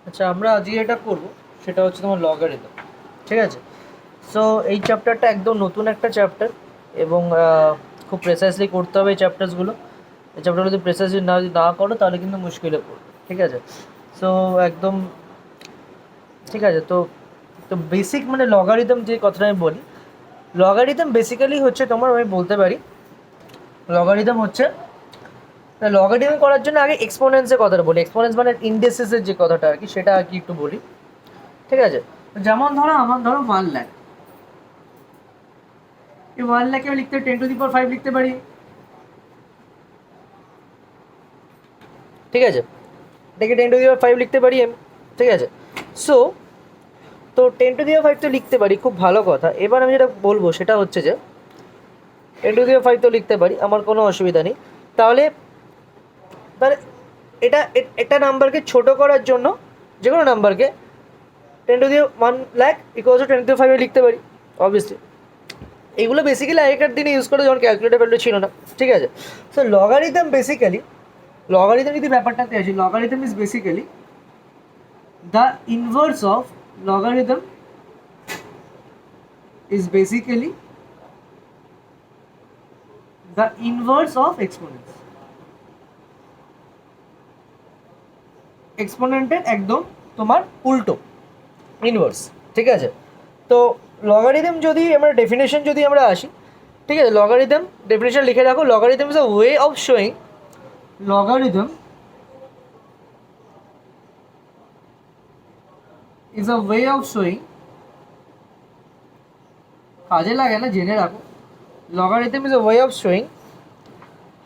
আচ্ছা, আমরা আজকে এটা করব সেটা হচ্ছে তোমার লগারিদম। ঠিক আছে? সো এই চ্যাপ্টারটা একদম নতুন একটা চ্যাপ্টার এবং খুব প্রেসাইসলি করতে হবে এই চ্যাপ্টার্সগুলো। এই চ্যাপ্টারগুলো যদি প্রেসাইসলি না করো তাহলে কিন্তু মুশকিলে পড়বে। ঠিক আছে? সো একদম ঠিক আছে। তো তো বেসিক মানে লগারিদম যে কথাটা আমি বলি, লগারিদম বেসিক্যালি হচ্ছে তোমার, আমি বলতে পারি লগারিদম হচ্ছে, লগারিদম করার জন্য আগে এক্সপোনেন্সের কথাটা বলি। এক্সপোনেন্স মানে ইন্ডেসিসের যে কথাটা আর কি, সেটা আর কি একটু বলি। ঠিক আছে? যেমন ধরো আমার 1 লাখ, এই 1 লাখে আমি লিখতে 10⁵ লিখতে পারি। ঠিক আছে? এটাকে 10⁵ লিখতে পারি আমি। ঠিক আছে? সো তো 10⁵ তো লিখতে পারি, খুব ভালো কথা। এবার আমি যেটা বলবো সেটা হচ্ছে যে 10⁵ তো লিখতে পারি, আমার কোনো অসুবিধা নেই। তাহলে তাহলে একটা নাম্বারকে ছোট করার জন্য, যে কোনো নাম্বারকে 10⁻1 লাখ ইকুয়াল টু 10⁵ লিখতে পারি অবভিয়াসলি। এগুলো বেসিক্যালি আগেকার দিনে ইউজ করে, যখন ক্যালকুলেটর ভ্যালু ছিল না। ঠিক আছে? সো লগারিদম বেসিক্যালি, লগারিদম যদি ব্যাপারটাতে আসি, logarithm is basically the inverse of, logarithm is basically the inverse of exponents. এক্সপোনেন্টের একদম তোমার উল্টো, ইনভার্স। ঠিক আছে? তো লগারিদম যদি আমরা ডেফিনেশন যদি আমরা আসি, ঠিক আছে, লগারিদম ডেফিনেশন লিখে রাখো। Logarithm is a way of showing, logarithm is a way of showing, কাজে লাগে না, জেনে রাখো। Logarithm is a way of showing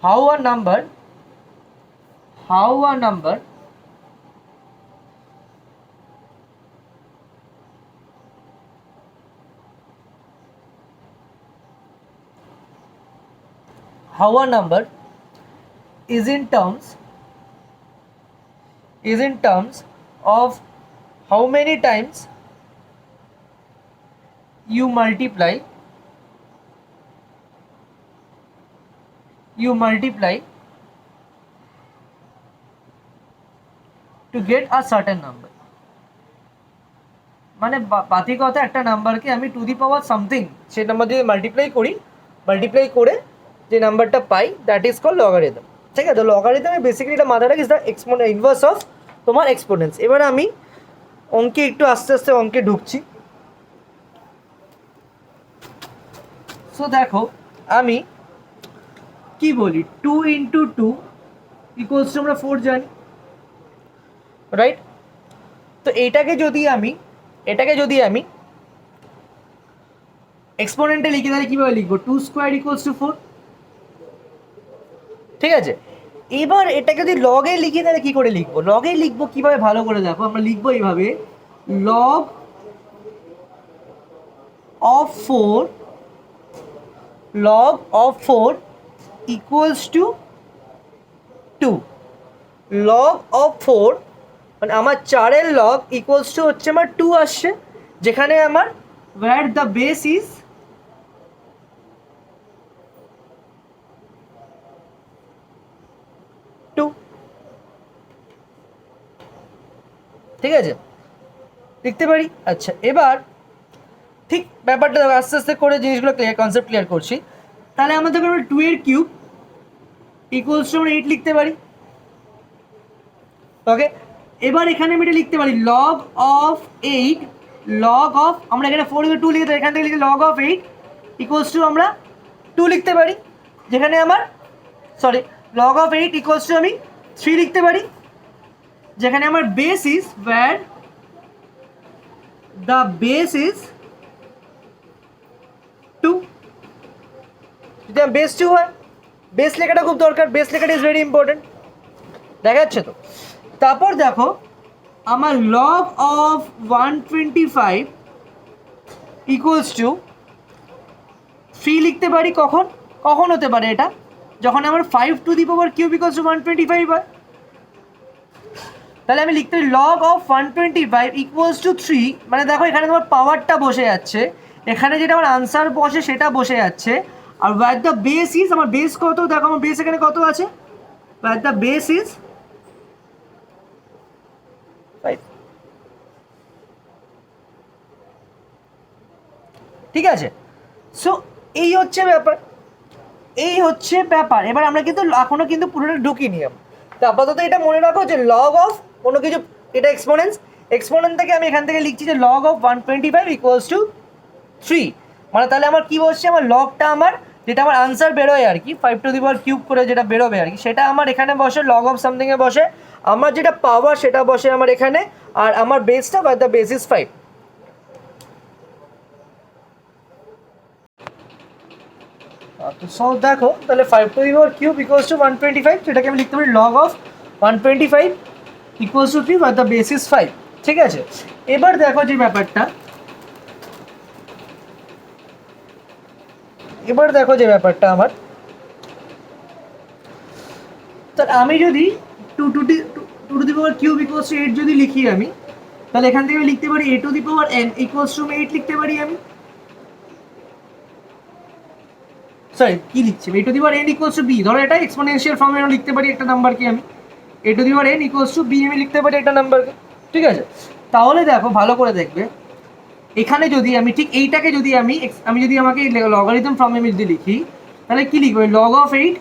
how a number, how a number how a number is in terms of how many times you multiply to get a certain number. মানে বাতি কথা, একটা নাম্বারকে আমি টু দি পাওয়ার সামথিং, সেই number যদি multiply করে যে নাম্বারটা পাই, দ্যাট ইজ কল লগারিদম। ঠিক আছে? তো লগারিদমে বেসিক্যালি এটা মাথায় রাখি, ইজ দ্য ইনভার্স অফ তোমার এক্সপোনেন্স। এবার আমি অঙ্কে একটু আস্তে আস্তে অঙ্কে ঢুকছি। সো দেখো, আমি কি বলি, 2 × 2 ইকুয়ালস টু আমরা 4 জানি, রাইট? তো এটাকে যদি আমি এক্সপোনেন্টে লিখি, তাহলে কীভাবে লিখবো? 2² ইকুয়ালস টু 4। ঠিক আছে? এবার এটাকে যদি লগে লিখি, তাহলে কী করে লিখবো? লগে লিখবো কীভাবে, ভালো করে দেখো। আমরা লিখবো এইভাবে, log of 4, log of 4 equals to 2। Log of 4 মানে আমার 4-এর লগ ইকুয়ালস টু হচ্ছে আমার 2 আসছে, যেখানে আমার where the base is 2। ঠিক আছে? লিখতে পারি। আচ্ছা, এবার ঠিক ব্যাপারটা আস্তে আস্তে করে জিনিসগুলো কনসেপ্ট ক্লিয়ার করছি। তাহলে আমাদের 2-এর কিউব ইকুয়ালস টু আমরা 8 লিখতে পারি। ওকে, এবার এখানে আমি এটা লিখতে পারি, লগ অফ 8, লগ অফ, আমরা এখানে 4 2 লিখে, এখান থেকে লিখে লগ অফ 8 ইকুয়ালস টু আমরা 2 লিখতে পারি, যেখানে আমার লগ অফ 8 ইকুয়ালস টু আমি 3 লিখতে পারি, যেখানে আমার base is wire the base is 2। যদি আমার বেস 2 হয়, বেস লেখাটা খুব দরকার, বেস লেখাটা ইজ ভেরি ইম্পর্টেন্ট। দেখা যাচ্ছে তো? তারপর দেখো, আমার লগ অফ 125 ইকুয়ালস টু 3 লিখতে পারি। কখন হতে পারে এটা? যখন আমার 5⁵ ইকুয়ালস টু 125 হয়। তাহলে আমি লিখতে পারি লগ অফ 125 ইকুয়ালস টু 3। মানে দেখো, এখানে তোমার পাওয়ারটা বসে যাচ্ছে, এখানে যেটা আমার আনসার বসে সেটা বসে যাচ্ছে। আর ওয়্যার দ্য বেস ইজ, আমার বেস কত? দেখো আমার বেস এখানে কত আছে, ওয়্যার দ্য বেস ইজ 5। ঠিক আছে? সো এই হচ্ছে ব্যাপার, এই হচ্ছে ব্যাপার। এবার আমরা কিন্তু এখনো কিন্তু পুরোটা ঢুকিনি। তো আপাতত এটা মনে রাখো যে লগ অফ কোনো কিছু, এটা এক্সপোনেন্স, এক্সপোনেন্ট থেকে আমি এখান থেকে লিখছি যে লগ অফ 125 ইকুয়ালস টু 3। মানে তাহলে আমার কি বসছে, আমার লগটা আমার যেটা আমার আনসার বেরোয় আর কি 5 টু দি পাওয়ার কিউব করে যেটা বেরোবে আর কি, সেটা আমার এখানে বসে লগ অফ সামথিংয়ে বসে, আমার যেটা পাওয়ার সেটা বসে আমার এখানে, আর আমার বেসটা বাই দ্য বেস ইজ 5। তো সো দেখো তাহলে 5 to the power cube equals to 125, সেটাকে আমি লিখতে পারি log of 125 equals to 3 by the base is 5। ঠিক আছে? এবার দেখো যে ব্যাপারটা, এবার দেখো যে ব্যাপারটা আমার, তাহলে আমি যদি two to the power cube equals to 8 যদি লিখি আমি, তাহলে এখান থেকে আমি লিখতে পারি a to the power n equals to 8 লিখতে পারি আমি। সরি কি লিখছি, a to the power n equals to b, ধরো এটা এক্সপোনেনশিয়াল ফর্মে লিখতে পারি একটা নাম্বারকে আমি, a to the power n equals to b আমি লিখতে পারি একটা নাম্বারকে। ঠিক আছে? তাহলে দেখো ভালো করে দেখবে, এখানে যদি আমি ঠিক এইটাকে যদি আমি যদি আমাকে লগারিদম ফর্মে আমি যদি লিখি, তাহলে কি লিখবো, log of 8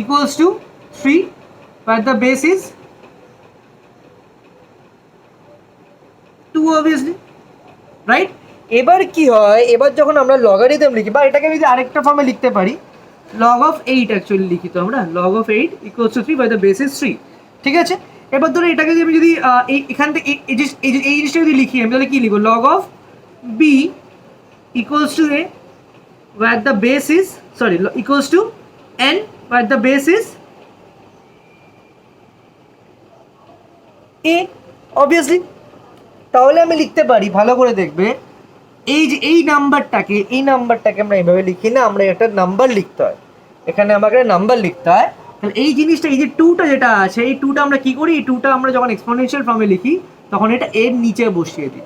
equals to 3 where the base is 2 obviously, right? এবার কি হয়, এবার যখন আমরা লগারিদম লিখি, বা এটাকে যদি আরেকটা ফর্মে লিখতে পারি, লগ অফ 8 অ্যাকচুয়ালি লিখি তো আমরা, log of 8 equals to 3 by the base is 3। ঠিক আছে? এবার ধরো এটাকে যদি আমি যদি এখান থেকে এই জিনিসটা যদি লিখি আমি, তাহলে কি লিখবো, log of b equals to a where the base is, sorry, equals to n where the base is a obviously। তাহলে আমি লিখতে পারি, ভালো করে দেখবে, এই যে এই নাম্বারটাকে আমরা এইভাবে লিখি না, আমরা একটা নাম্বার লিখতে হয়, এখানে আমাকে নাম্বার লিখতে হয়। তাহলে এই জিনিসটা, এই যে 2টা যেটা আছে, এই 2টা আমরা কি করি, এই 2টা আমরা যখন এক্সপোনেনশিয়াল ফর্মে লিখি তখন এটা এর নিচে বসিয়ে দিই।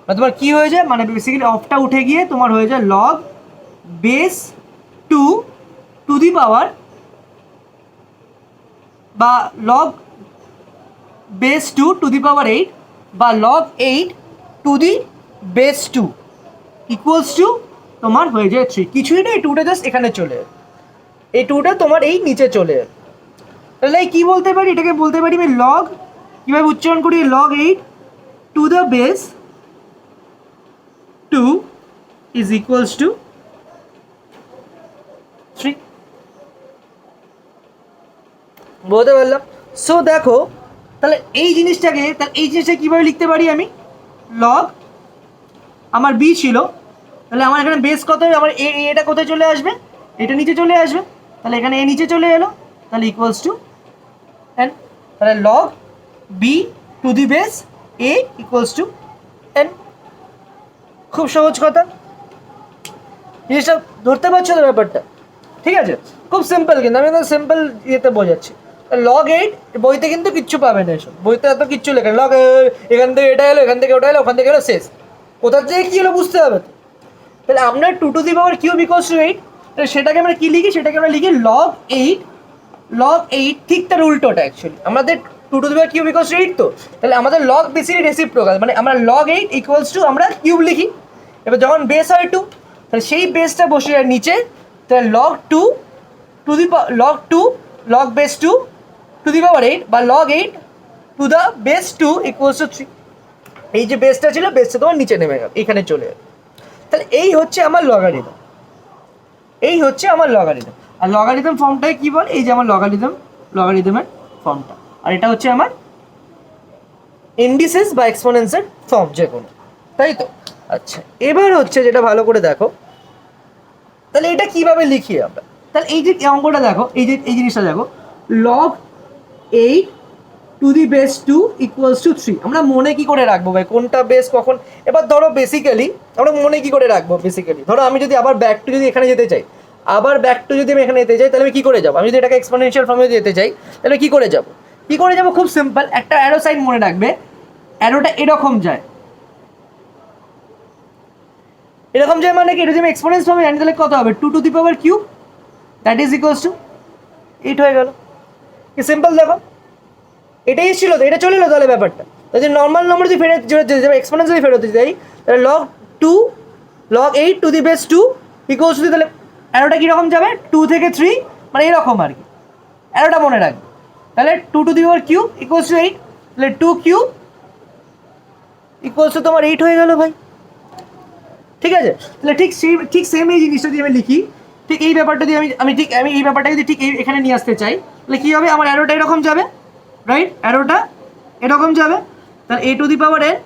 মানে তোমার কি হয়ে যায়, মানে বেসিক্যালি অফটা উঠে গিয়ে তোমার হয়ে যায় লগ বেস 2 টু দি পাওয়ার, বা log base 2 to the power 8, বা log 8 two the base 2 equals to তোমার হয়ে যায় 3। কিছুই না, এই 2টা জাস্ট এখানে চলে যাবে, এই 2টা তোমার এই নিচে চলে যাবে। তাহলে কি বলতে পারি, এটাকে বলতে পারি আমি লগ, কীভাবে উচ্চারণ করি, log 8 to the base 2 is equals to 3। বলতে পারলাম? সো দেখো তাহলে এই জিনিসটাকে, কীভাবে লিখতে পারি আমি, লগ আমার বি ছিল, তাহলে আমার এখানে বেস কত, আমার এটা কোথায় চলে আসবে, এটা নিচে চলে আসবে, তাহলে এখানে এ নিচে চলে এলো, তাহলে ইকুয়ালস টু এন। তাহলে log b to the base a equals to n. খুব সহজ কথা, জিনিসটা ধরতে পারছো তো ব্যাপারটা? ঠিক আছে? খুব সিম্পল, কিন্তু আমি সিম্পল ইয়েতে বোঝাচ্ছি। লগ 8 বইতে কিন্তু কিচ্ছু পাবে না, এসব বইতে এত কিচ্ছু লেখা, লগ এখান থেকে এটা এলো, এখান থেকে ওটা এলো, ওখান থেকে এলো, শেষ। কোথার থেকে কী হলো বুঝতে হবে তো। তাহলে আমরা 2 to the power cube equals to 8, তাহলে সেটাকে আমরা কী লিখি, সেটাকে আমরা লিখি লগ 8, ঠিক তার উল্টোটা অ্যাকচুয়ালি, আমাদের 2 to the power cube equals to 8, তো তাহলে আমাদের লগ বেসিক্যালি রেসিপ্রোকাল, মানে আমরা লগ 8 ইকুয়ালস টু আমরা কিউব লিখি। এবার যখন বেস হয় 2, তাহলে সেই বেসটা বসে যায় নিচে, তাহলে log 2 to the log base 2 to the power 8, বা log 8 to the base 2 equals to 3। এই যে বেসটা ছিল, বেসটা তোমার নিচে নেমে গেল, এখানে চলে গেল। তাহলে এই হচ্ছে আমার লগারিদম, এই হচ্ছে আমার লগারিদম। আর লগারিদম ফর্মটাকে কী বলে, এই যে আমার লগারিদমের ফর্মটা, আর এটা হচ্ছে আমার ইন্ডিসেস বা এক্সপোনেন্সের ফর্ম যে কোনো, তাই তো? আচ্ছা, এবার হচ্ছে যেটা ভালো করে দেখো, তাহলে এটা কীভাবে লিখি আমরা, তাহলে এই যে অঙ্কটা দেখো, এই জিনিসটা দেখো, log 8 two the base 2 equals to 3। আমরা মনে কি করে রাখবো ভাই, কোনটা বেস কখন? এবার ধরো বেসিক্যালি আমরা মনে কি করে রাখবো, বেসিক্যালি ধরো আমি যদি আবার ব্যাক টু যদি এখানে যেতে চাই, যদি আমি এখানে যেতে চাই, তাহলে আমি কী করে যাবো? আমি যদি এটাকে এক্সপোনেনশিয়াল ফর্মে যেতে চাই, তাহলে কী করে যাবো? খুব সিম্পল, একটা অ্যারো সাইন মনে রাখবে, অ্যারোটা এরকম যায়, মানে কি, এটা যদি আমি এক্সপোনেন্স ফর্মে জানি, তাহলে কত হবে, 2 to the power cube that is equals to 8 হয়ে গেল। কি সিম্পল দেখো, এটাই ছিল তো, এটা চলে এলো তাহলে ব্যাপারটা। যদি নর্মাল নম্বর যদি ফেরত যাবে, এক্সপোনেন্স যদি ফেরত দিতে যাই, তাহলে log 2 log 8 two the base 2 equals two, তাহলে অ্যারোটা কীরকম যাবে 2 থেকে 3 মানে এরকম আর কি, অ্যারোটা মনে রাখবে। তাহলে 2 to the power cube equals to 8, তাহলে 2 কিউব ইকুয়ালস টু তোমার 8 হয়ে গেল ভাই। ঠিক আছে, তাহলে ঠিক সেম এই জিনিসটা দিয়ে আমি লিখি, ঠিক এই ব্যাপারটা দিয়ে আমি এই ব্যাপারটাকে যদি ঠিক এখানে নিয়ে আসতে চাই, তাহলে কী হবে, আমার অ্যারোটা এরকম যাবে, রাইট, অ্যারোটা এরকম যাবে, তাহলে a to the power n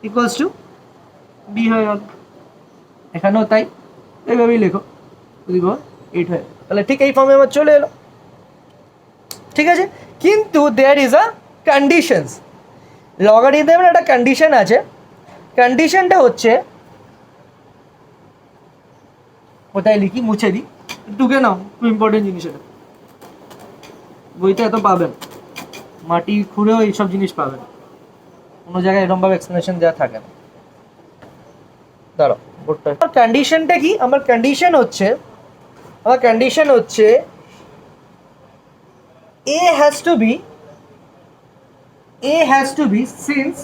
equals to b হয়ে গেল। এখানেও তাই, এইভাবেই লেখো, টু দি পাওয়ার 8 হয়ে, তাহলে ঠিক এই ফর্মে আমার চলে এলো। ঠিক আছে, কিন্তু দেয়ার ইজ আ কন্ডিশনস, লগারিদমের একটা কন্ডিশন আছে। কন্ডিশনটা হচ্ছে, কোথায় লিখি, মুছে দিই, টুকে নাও, খুব ইম্পর্টেন্ট জিনিস এটা, বইতে এত পাবেন, মাটি খুঁড়েও এইসব জিনিস পাবেন, কোনো জায়গায় এরকমভাবে এক্সপ্লেনেশন দেওয়া থাকে না। দাঁড়াও বোর্ডটা, আমার কন্ডিশনটা কি, আমার কন্ডিশন হচ্ছে A has to be since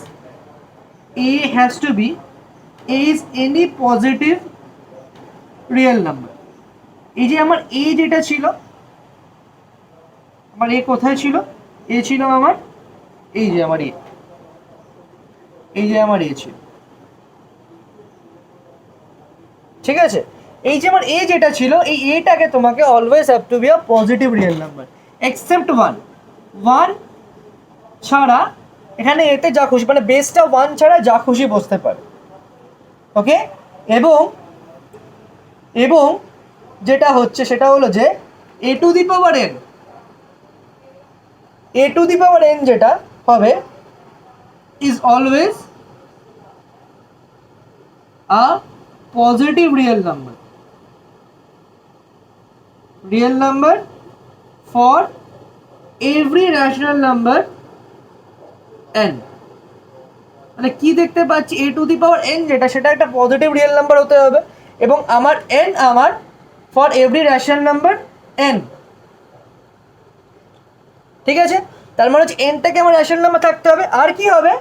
A has to be is any positive real number। এই যে আমার A যেটা ছিল, আমার A কোথায় ছিল, A ছিল আমার এই যে আমার A, এই যে আমার A ছিল, ঠিক আছে, এই যে আমার A যেটা ছিল, এই Aটাকে তোমাকে always have to be a positive real number except 1 ছাড়া, এখানে এতে যা খুশি মানে বেসটা 1 ছাড়া যা খুশি বসতে পারে, ওকে। এবং যেটা হচ্ছে সেটা হলো যে a to the power n যেটা হবে is always a positive real number for every rational number n। মানে কি দেখতে পাচ্ছি, a to the power n যেটা, সেটা একটা পজিটিভ রিয়েল নাম্বার হতে হবে, এবং আমার n আমার for every rational number n। ঠিক আছে, তার মানে হচ্ছে nটাকে আমার রেশনাল নাম্বার থাকতে হবে। আর কি হবে,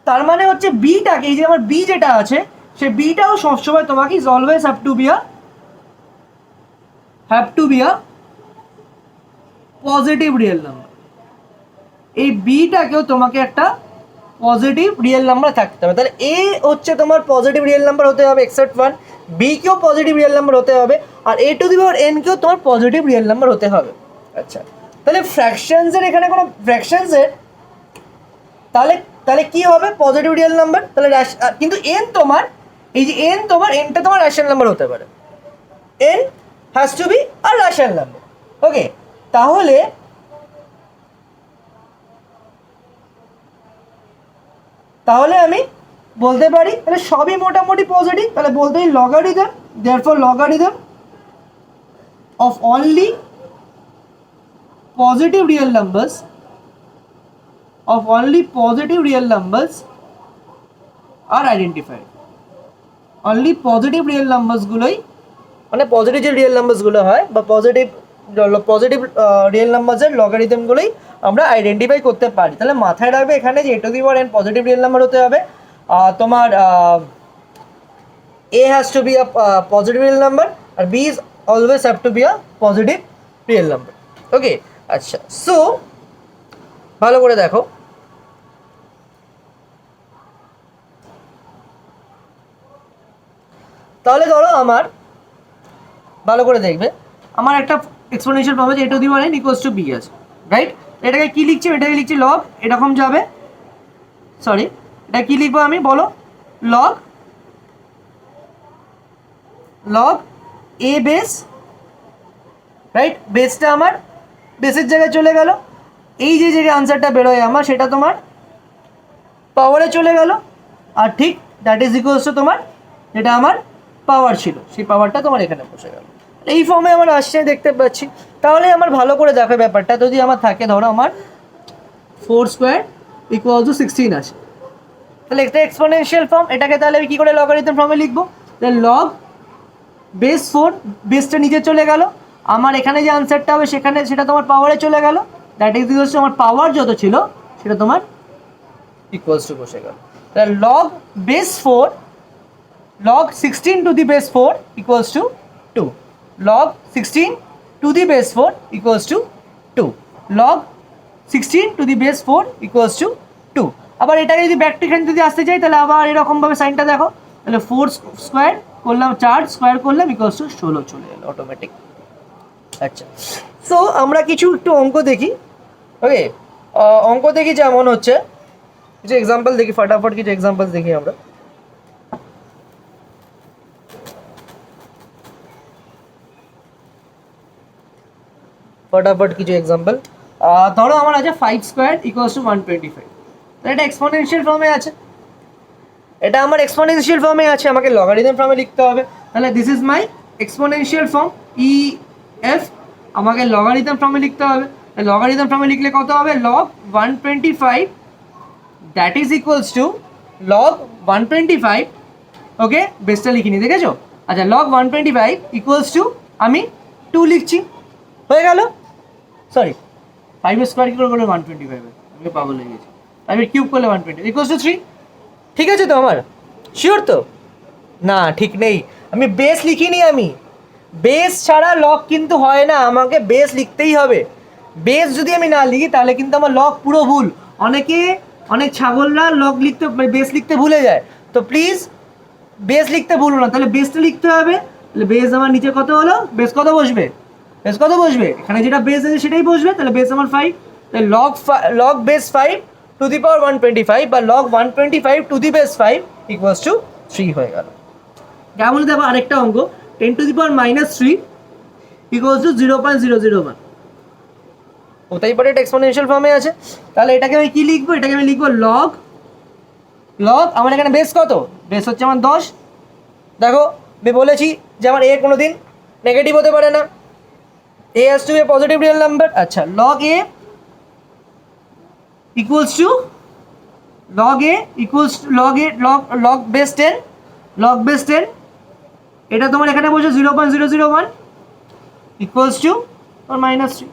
তার মানে হচ্ছে বিটাকে, এই যে আমার বি যেটা আছে, সে বিটাও সবসময় তোমাকে is always have to be a positive real number. এই বিটাকেও তোমাকে একটা পজিটিভ রিয়েল নাম্বার থাকতে হবে। তাহলে এ হচ্ছে তোমার পজিটিভ রিয়েল নাম্বার হতে হবে এক্সেপ্ট 1, বি কেও পজিটিভ রিয়েল নাম্বার হতে হবে, আর এ টু দি পাওয়ার এন কেও তোমার পজিটিভ রিয়েল নাম্বার হতে হবে। আচ্ছা, তাহলে ফ্র্যাকশনসের এখানে কোনো ফ্র্যাকশনসের, তাহলে কি হবে, পজিটিভ রিয়েল নাম্বার, তাহলে কিন্তু এন তোমার, এই যে এনটা তোমার রেশনাল নাম্বার হতে পারে, এন হ্যাজ টু বি আর রেশনাল নাম্বার, ওকে। তাহলে আমি বলতে পারি, তাহলে সবই মোটামুটি পজিটিভ, তাহলে বলতে পারি logarithm, therefore logarithm of only positive real numbers are identified. Only positive real নাম্বারসগুলোই, মানে পজিটিভ যে রিয়েল নাম্বারসগুলো হয় বা পজিটিভ রিয়েল নাম্বারসের লগারিদমগুলোই আমরা আইডেন্টিফাই করতে পারি। তাহলে মাথায় রাখবে এখানে যে a to the power n positive real number হতে হবে, তোমার a has to be a positive real number, আর b is always have to be a positive real number, okay. আচ্ছা, সো ভালো করে দেখো, তাহলে ধরো আমার ভালো করে দেখবে, আমার একটা এক্সপোনেনশিয়াল ফর্ম আছে a to the power n equals to b আছে, রাইট। এটাকে কি লিখছি, এটাকে লিখছি লগ, এরকম যাবে, সরি এটা কি লিখবো আমি বলো, লগ এ বেস, রাইট, বেসটা আমার বেসের জায়গায় চলে গেল, এই যে আনসারটা বেরোয় আমার সেটা তোমার পাওয়ারে চলে গেল, আর ঠিক দ্যাট ইজ ইকুয়ালস টু তোমার যেটা আমার পাওয়ার ছিল, সেই পাওয়ারটা তোমার এখানে বসে গেল। এই ফর্মে আমার আসছে দেখতে পাচ্ছি। তাহলে আমার ভালো করে দেখো ব্যাপারটা, যদি আমার থাকে ধরো আমার 4 স্কোয়ার ইকুয়াল টু 16 আসে, তাহলে একটা এক্সপোনেনশিয়াল ফর্ম, এটাকে তাহলে আমি কী করে লগারিদম ফর্মে লিখবো, তাহলে লগ বেস 4, বেসটা নিচে চলে গেল, আমার এখানে যে আনসারটা হবে সেখানে সেটা তোমার পাওয়ারে চলে গেল, দ্যাট ইজ ইকুয়ালস টু আমার পাওয়ার যত ছিল সেটা তোমার ইকুয়ালস টু বসে গেল। তাহলে log base 4 log 16 to the base 4 equals to 2. Log 16 to the base 4 equals to 2. Log 16 to the base 4 equals to 2. আবার এটাকে যদি ব্যাক টু এখানে যদি আসতে চাই তাহলে আবার এরকমভাবে সাইনটা দেখো, তাহলে 4 স্কোয়ার করলাম, 4 স্কোয়ার করলাম ইকুয়ালস টু 16 চলে এলো অটোমেটিক। আচ্ছা, সো আমরা কিছু একটু অঙ্ক দেখি। ওকে, অঙ্ক দেখি যেমন হচ্ছে কিছু এক্সাম্পল দেখি, ফটাফট কিছু এক্সাম্পল দেখি আমরা। ফটাফট কিছু এক্সাম্পল। ধরো আমার আছে 5 স্কোয়ার ইকুয়ালস টু 125, তো এটা এক্সপোনেনশিয়াল ফর্মে আছে, এটা আমার এক্সপোনেনশিয়াল ফর্মে আছে, আমাকে লগারিদম ফর্মে লিখতে হবে। তাহলে this is my exponential form E F, আমাকে লগারিদম ফর্মে লিখতে হবে। লগারিদম ফর্মে লিখলে কত হবে, log 125 that is equals to log 125, ওকে বেসটা লিখিনি দেখেছো। আচ্ছা, লগ 125 ইকুয়ালস টু আমি 2 লিখছি, হয়ে গেল। সরি, 5 স্কোয়ার কী করে করলে 125, আমি পাগল হয়ে গেছি, 5 কিউব করলে 120 ইকুয়ালস টু 3। ঠিক আছে তো আমার, শিওর তো? না ঠিক নেই, আমি বেস লিখিনি, আমি বেস ছাড়া লগ কিন্তু হয় না, আমাকে বেস লিখতেই হবে। বেস যদি আমি না লিখি তাহলে কিন্তু আমার লগ পুরো ভুল। অনেক ছাগলরা লগ লিখতে বেস লিখতে ভুলে যায়, তো প্লিজ বেস লিখতে ভুলো না, তাহলে বেসটা লিখতে হবে। তাহলে বেস আমার নিচে কত হলো, বেস কত বসবে, বেস কত বসবে, এখানে যেটা বেস আছে সেটাই বসবে, তাহলে বেস আমার 5, তাহলে লগ বেস 5 টু দি পাওয়ার 125 বা log 125 two the base 5 equals to 3 হয়ে গেল। কেমন দেখো আরেকটা অঙ্ক, 10 to the power -3 equals two 0.001, ওটাই পরে এটা এক্সপোনেনশিয়াল ফর্মে আছে। তাহলে এটাকে আমি কি লিখবো, এটাকে আমি লিখবো লগ আমার এখানে বেস কত, বেস হচ্ছে আমার 10। দেখো আমি বলেছি যে আমার এ কোনো দিন নেগেটিভ হতে পারে না, a has to be a positive real number. আচ্ছা, log a equals to log base 10, log base 10 এটা তোমার এখানে বসে 0.001 ইকুয়ালস টু -3।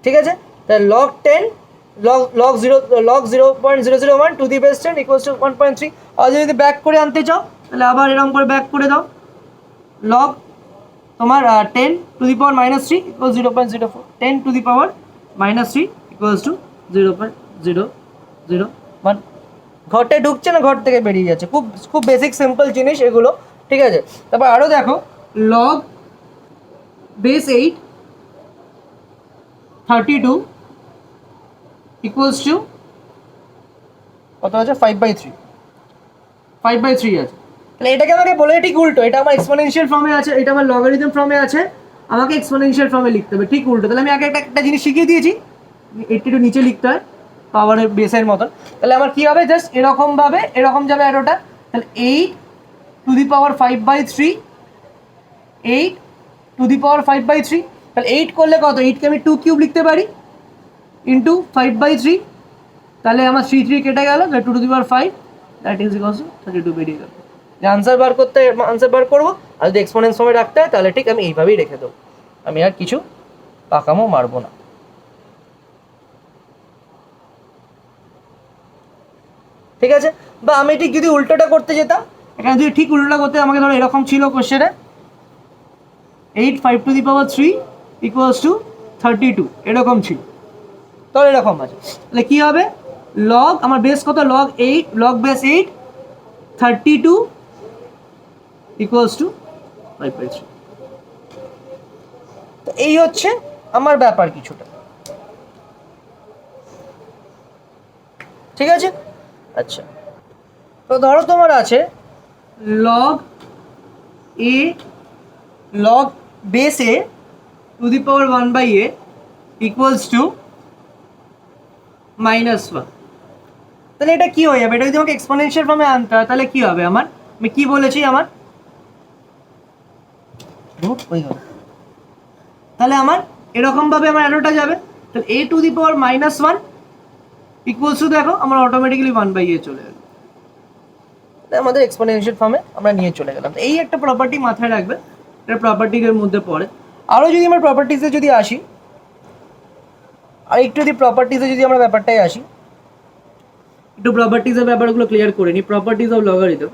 ঠিক আছে, তাহলে log 10 log 0.001 two the base 10 equals to 1.3। আর যদি ব্যাক করে আনতে চাও তাহলে আবার এরকম করে ব্যাক করে দাও, লগ তোমার 10 to the power -3 equal 0.04, 10 to the power -3 equals two 0.001। ঘরটা ঢুকছে না, ঘর থেকে বেরিয়ে যাচ্ছে, খুব বেসিক সিম্পল জিনিস এগুলো। ঠিক আছে, তারপর আরও দেখো, লগ বেস 8 32 ইকুয়ালস টু কত আছে, 5/3 আছে। তাহলে এটাকে আমাকে বলে ঠিক উল্টো, এটা আমার এক্সপোনেনশিয়াল ফর্মে আছে, এটা আমার লগারিদম ফর্মে আছে, আমাকে এক্সপোনেনশিয়াল ফর্মে লিখতে হবে, ঠিক উল্টো। তাহলে আমি আগে একটা জিনিস শিখিয়ে দিয়েছি, একটু নিচে লিখতে হয় পাওয়ারের বেসের মতন। তাহলে আমার কী হবে, জাস্ট এরকমভাবে এরকম যাবে অ্যারোটা, তাহলে 8 two the power 5/3, 8 two the পাওয়ার 5/3, তাহলে 8 করলে কত, 8কে আমি 2 কিউব লিখতে পারি ইন্টু 5/3, তাহলে আমার 3 কেটে গেল, 2 to the power 5 that is equals two 32 বেরিয়ে গেল। যে আনসার বার করবো, আর যদি এক্সপোনেন্স সময় রাখতে হয় তাহলে ঠিক আমি এইভাবেই রেখে দেবো, আমি আর কিছু পাকামো মারবো না। ঠিক আছে, বা আমি ঠিক যদি উল্টোটা করতে যেতাম, এখানে যদি ঠিক উল্টোটা করতে, আমাকে ধরো এরকম ছিল কোশ্চেনে 8 5 to the power 3 equals two 32 এরকম ছিল, তাহলে এরকম আছে। তাহলে কী হবে, লগ আমার বেস কত, log 8, log base 8 32 equals to 5/3। তো এই হচ্ছে আমার ব্যাপার কিছুটা। ঠিক আছে, আচ্ছা, তো ধরো তোমার আছে log base A two the power 1/a equals to -1। তাহলে এটা কি হয়ে যাবে, এটা যদি আমাকে এক্সপোনেনশিয়াল ফর্মে আনতে হয় তাহলে কি হবে, আমি কি বলেছি তাহলে আমার এরকমভাবে আমার অ্যারোটা যাবে, তাহলে a to the power -1 equals to, দেখো আমার অটোমেটিক্যালি 1/a চলে গেল, আমাদের এক্সপোনেনশিয়াল ফর্মে আমরা নিয়ে চলে গেলাম। এই একটা প্রপার্টি মাথায় রাখবে, এটা প্রপার্টির মধ্যে পড়ে। আরও যদি আমরা প্রপার্টিসে যদি আসি, আর একটু যদি প্রপার্টিসে যদি আমরা ব্যাপারটায় আসি, একটু প্রপার্টিজের ব্যাপারগুলো ক্লিয়ার করে নিই। Properties of logarithm,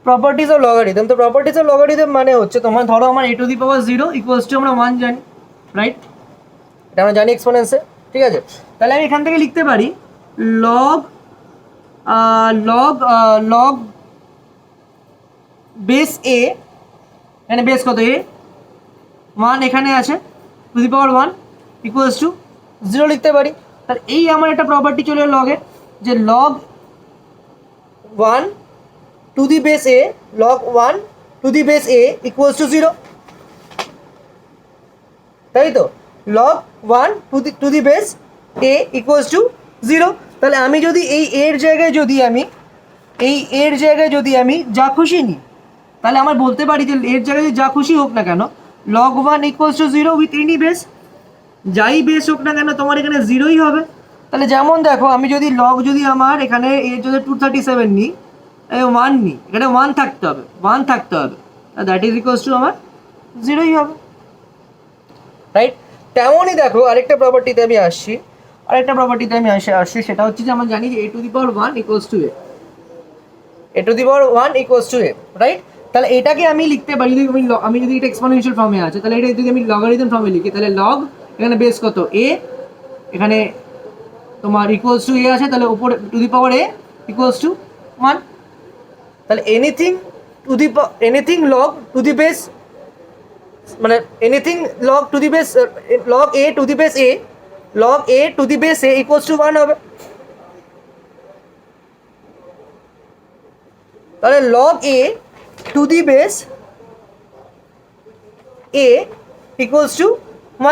properties of logarithm. তো প্রপার্টিজ অফ লগারিদম মানে হচ্ছে তোমার ধরো আমার a to the power 0 equals to আমরা 1 জানি, রাইট? এটা আমরা জানি এক্সপোনেন্সে, ঠিক আছে? তাহলে আমি এখান থেকে লিখতে পারি লগ লগ লগ বেস এ, এখানে বেস কত এ 1 এখানে আছে two the power 1 equals to 0 লিখতে পারি। তাহলে এই আমার একটা প্রপার্টি চলে লগের, যে log 1 two the base A, log 1 two the base a equals two 0, তাই তো? Log 1 two the base a equals two 0। তাহলে আমি যদি এই এর জায়গায় যদি আমি যা খুশি নিই, তাহলে আমার বলতে পারি যে এর জায়গায় যা খুশি হোক না কেন log 1 equals to 0 with any base, যাই বেস হোক না কেন তোমার এখানে 0ই হবে। তাহলে যেমন দেখো আমি যদি লগ যদি আমার এখানে এর যদি 237 নিই, 1 নিই, এখানে 1 থাকতে হবে দ্যাট ইজ ইকুয়ালস টু আমার 0ই হবে, রাইট? তেমনই দেখো আরেকটা প্রপার্টিতে আমি আসছি, সেটা হচ্ছে যে আমরা জানি যে a to the power 1 equals to a, right? তাহলে এটাকে আমি লিখতে পারি, যদি আমি যদি এটা এক্সপোনেনশিয়াল ফর্মে আছে, তাহলে এটা যদি আমি লগারিদম ফর্মে লিখি, তাহলে লগ এখানে বেস কত a, এখানে তোমার ইকুয়ালস টু a আছে, তাহলে উপরে to the power a equals to 1। তাহলে anything log to the base, মানে anything log to the base, log a to the base a, log a to the base a equals to 1 হবে। তাহলে log a to the base a equals to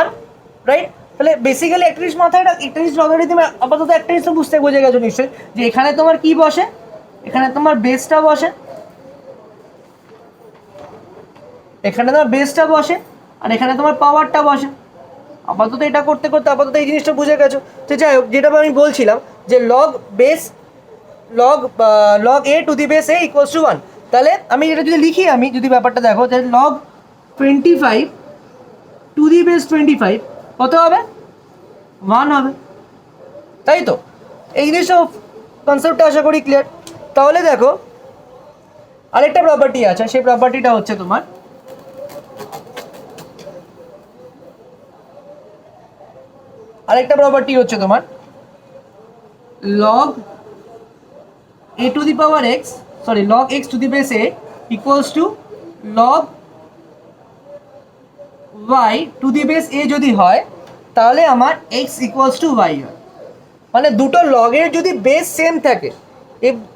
1, right? তাহলে basically একটা জিনিস মাথায় রাখ, একটা জিনিস লগারিদমে আপাতত একটা জিনিস তো বুঝে গেছো নিশ্চয়ই, যে এখানে তোমার কি বসে, এখানে তোমার বেসটা বসে, আর এখানে তোমার পাওয়ারটা বসে। আপাতত এটা করতে আপাতত এই জিনিসটা বুঝে গেছো। তো যাই হোক, যেটা আমি বলছিলাম যে log A two the base a equals to 1। তাহলে আমি এটা যদি লিখি, আমি যদি ব্যাপারটা দেখো, তাহলে লগ 25 টু দি বেস 25 কত হবে? 1 হবে, তাই তো? এই জিনিসটা কনসেপ্টটা আশা করি ক্লিয়ার। তাহলে দেখো আরেকটা প্রপার্টি আছে, সেই প্রপার্টিটা হচ্ছে তোমার log a to the power x, log x to the base a equals to log y two the base a যদি হয়, তাহলে আমার x ইকুয়ালস টু y হয়। মানে দুটো লগের যদি বেস সেম থাকে,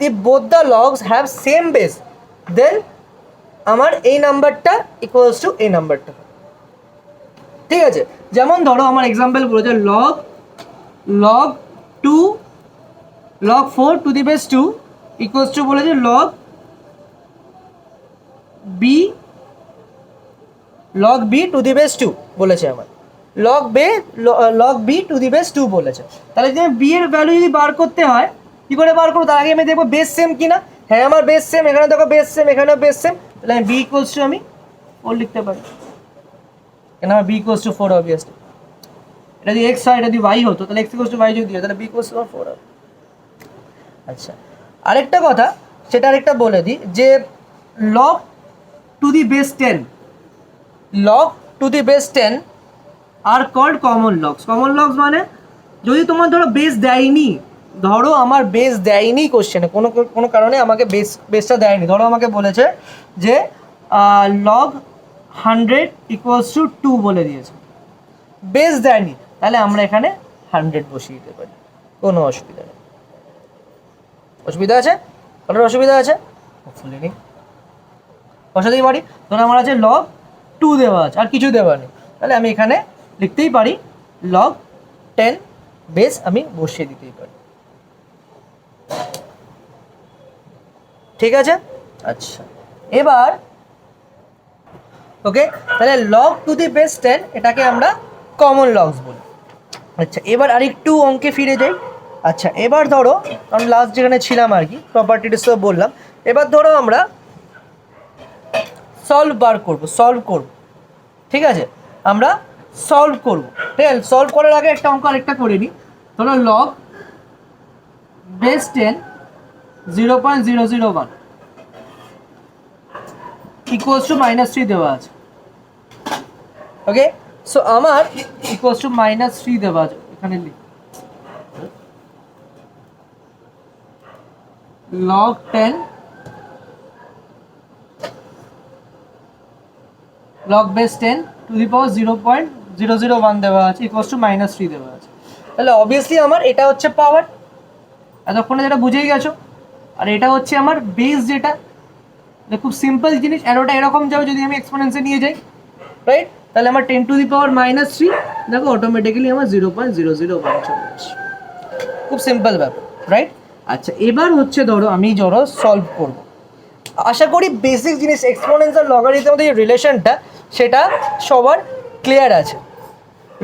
if both the logs have same base, then আমার এই নাম্বারটা ইকুয়ালস টু এই নাম্বারটা, ঠিক আছে? যেমন ধরো আমার এক্সাম্পল বলেছে log 4 to the base 2 equals to বলেছে log b to the base 2 বলেছে আমার, log b to the base 2 বলেছে। তাহলে যদি বি এর ভ্যালু যদি বার করতে হয়, কি করে বার করবো? তার আগে আমি দেখবো বেস সেম কিনা। হ্যাঁ আমার বেস সেম, এখানে দেখো বেস সেম, এখানেও বেস সেম, তাহলে আমি বি ইকুয়ালস টু আমি 4 লিখতে পারি, কেন আমার বি ইকুয়ালস টু 4 অবভিয়াসলি। এটা যদি এক্স হয়, এটা যদি ওয়াই হতো, তাহলে এক্স ইকুয়ালস টু ওয়াই যদি হয়, তাহলে বি ইকুয়ালস টু 4 হবে। আচ্ছা, আরেকটা কথা, সেটা আরেকটা বলে দিই, যে log to the base 10 are called common logs. মানে যদি তোমার ধরো বেস দেয়নি, ধরো আমার বেস দেয়নি কোশ্চেনে, কোনো কারণে আমাকে বেসটা দেয়নি, ধরো আমাকে বলেছে যে লগ 100 ইকুয়ালস টু 2 বলে দিয়েছে, বেস দেয়নি, তাহলে আমরা এখানে 100 বসিয়ে দিতে পারি, কোনো অসুবিধা নেই। অসুবিধা আছে? কারোর অসুবিধা আছে? হোপফুলি নেই, বসাতেই পারি। ধরো আমার আছে লগ 2 দেওয়া আছে, আর কিছু দেওয়া নেই, তাহলে আমি এখানে লিখতেই পারি লগ 10 বেস, আমি বসিয়ে দিতেই পারি, ঠিক আছে? আচ্ছা, এবার ওকে, তাহলে লগ টু দি বেস 10 এটাকে আমরা কমন লগস বলি। আচ্ছা, এবার আরেকটু অঙ্কে ফিরে যাই। আচ্ছা, এবার ধরো আমি লাস্ট যেখানে ছিলাম আর কি, প্রপার্টিটা সব বললাম, এবার ধরো আমরা সলভ করব, ঠিক আছে? আমরা সলভ করবো, ঠিক আছে? সলভ করার আগে একটা অঙ্ক আরেকটা করে নিই। ধরো লগ বেস 10 0.001 ইকুয়ালস টু -3 দেওয়া আছে। ওকে, সো আমার ইকুয়ালস টু -3 দেওয়া আছে, এখানে লিখ log 10 log base 10 to the power 0.001 দেওয়া আছে ইকুয়ালস টু -3 দেওয়া আছে। তাহলে অবভিয়াসলি আমার এটা হচ্ছে পাওয়ার, এতক্ষণে যেটা বুঝেই গেছো। আর এটা হচ্ছে আমার বেস, যেটা খুব সিম্পল জিনিস। অ্যারোটা এরকম যাবে যদি আমি এক্সপোনেন্সে নিয়ে যাই, রাইট? তাহলে আমার 10 টু দি পাওয়ার -3 দেখো অটোমেটিক্যালি আমার 0.001 চলে আসে। খুব সিম্পল ব্যাপার, রাইট? আচ্ছা, এবার হচ্ছে ধরো আমি সলভ করব। আশা করি বেসিক জিনিস এক্সপোনেন্স আর লগারিদমের মধ্যে যে রিলেশনটা সেটা সবার ক্লিয়ার আছে।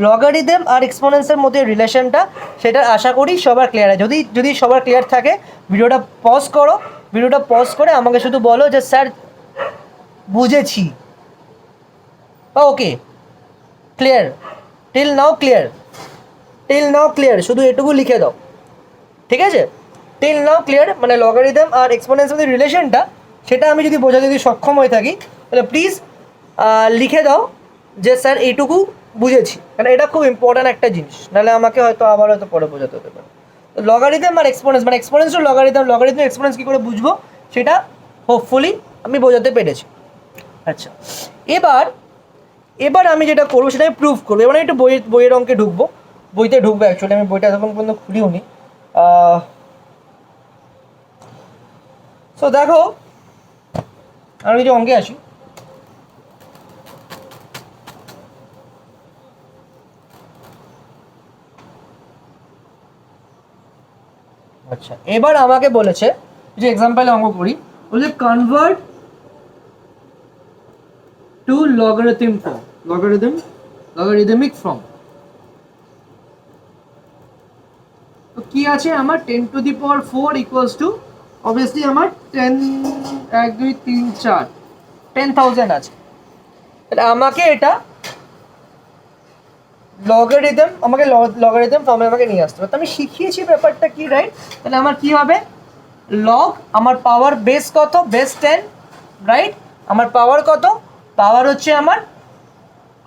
লগারিদম আর এক্সপোনেন্সের মধ্যে রিলেশনটা সেটা আশা করি সবার ক্লিয়ার আছে। যদি সবার ক্লিয়ার থাকে ভিডিওটা পজ করো, ভিডিওটা পজ করে আমাকে শুধু বলো যে স্যার বুঝেছি বা ওকে, ক্লিয়ার, টিল নাও ক্লিয়ার, শুধু এটুকু লিখে দাও, ঠিক আছে? টিল নাও ক্লিয়ার মানে লগারিদম আর এক্সপোনেন্সের মধ্যে রিলেশনটা সেটা আমি যদি বোঝাতে সক্ষম হয়ে থাকি তাহলে প্লিজ লিখে দাও যে স্যার এইটুকু বুঝেছি, কারণ এটা খুব ইম্পর্ট্যান্ট একটা জিনিস, নাহলে আমাকে আবার হয়তো পরে বোঝাতে হতে পারে। লগারিদম আর এক্সপোনেন্স মানে এক্সপোনেন্স টু লগারিদম এক্সপোনেন্স কী করে বুঝবো সেটা হোপফুলি আমি বোঝাতে পেরেছি। আচ্ছা, এবার আমি যেটা করবো সেটা আমি প্রুফ করবো। এবার একটু বইয়ের অঙ্কে ঢুকবো, অ্যাকচুয়ালি আমি বইটা এতক্ষণ পর্যন্ত খুলিও নি। সো দেখো আমি যদি অঙ্কে আসি, আচ্ছা এবার আমাকে বলেছে যে এক্সাম্পলে অঙ্ক করি, বলছে কনভার্ট টু লগারিদমিক ফর্ম। তো কি আছে আমার 10 to the power 4 equals two obviously আমার 10 1 2 3 4 10,000 আছে। তাহলে আমাকে এটা লগারিদম ফর্মে আমাকে নিয়ে আসতে হবে। তো আমি শিখিয়েছি ব্যাপারটা কি, রাইট? তাহলে আমার কি হবে, লগ আমার পাওয়ার বেস কত, বেস 10, রাইট? আমার পাওয়ার কত, পাওয়ার হচ্ছে আমার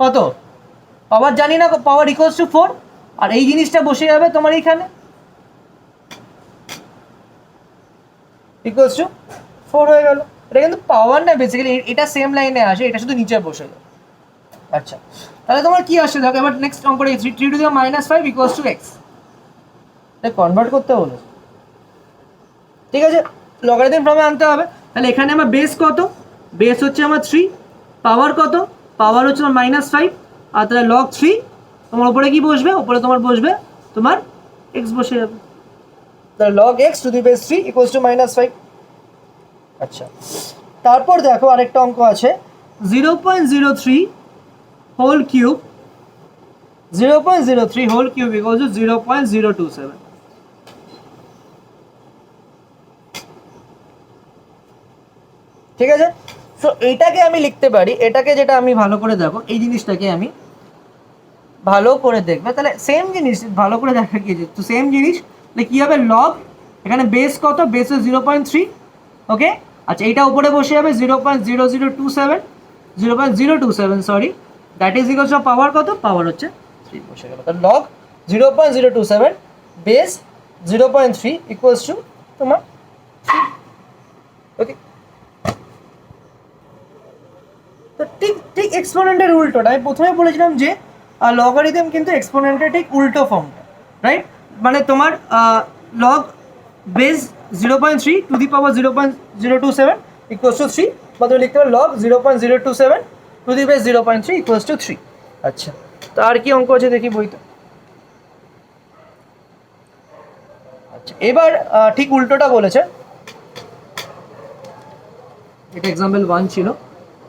কত, পাওয়ার জানি না, পাওয়ার ইকুয়ালস টু 4, আর এই জিনিসটা বসে যাবে তোমার এইখানে ইকুয়ালস টু 4 হয়ে গেল। এটা কিন্তু পাওয়ার না, বেসিক্যালি এটা সেম লাইনে আসে, এটা শুধু নিচে বসে যাবে। আচ্ছা, তাহলে তোমার কি আসছে দেখো, এবার নেক্সট অঙ্কটা 3 to the -5 equals to x, এটা কনভার্ট করতে হলো, ঠিক আছে? লগারিদম ফর্মে আনতে হবে। তাহলে এখানে আমার বেস কত, বেস হচ্ছে আমার 3, পাওয়ার কত, পাওয়ার হচ্ছে আমার -5, আর তাহলে লগ 3 তোমার উপরে কি বসবে, উপরে তোমার বসবে তোমার x বসে যাবে, তাহলে log x to the base 3 equals to -5। আচ্ছা, তারপর দেখো আরেকটা অঙ্ক আছে 0.03 whole cube, 0.03 whole cube equals to 0.027। ঠিক আছে, সো এইটাকে আমি লিখতে পারি, এটাকে যেটা আমি ভালো করে দেখো, এই জিনিসটাকে আমি ভালো করে দেখবে, তাহলে সেম জিনিস ভালো করে দেখা গিয়েছে, তো সেম জিনিস তাহলে কী হবে, লগ এখানে বেস কত, বেস 0.3, ওকে? আচ্ছা, এইটা উপরে বসে যাবে 0.0027 sorry, that is equals to power কত, পাওয়ার হচ্ছে 3 বসে গেল। তাহলে লগ 0.027 বেস 0.3 ইকুয়ালস টু তোমার 3, ওকে? তো ঠিক এক্সপোনেন্টের উল্টোটা আমি প্রথমে বলেছিলাম যে লগারিদম কিন্তু এক্সপোনেন্টের ঠিক উল্টো ফর্মটা, রাইট? মানে তোমার log base 0.3 two the power 0.027 equals to 3, বা তুমি লিখতে পারো log 0.027 two the base 0.3 equals to 3। আচ্ছা, তো আর কি অঙ্ক আছে দেখি বইতে। আচ্ছা, এবার ঠিক উল্টোটা বলেছে, এটা এক্সাম্পল 1 ছিল,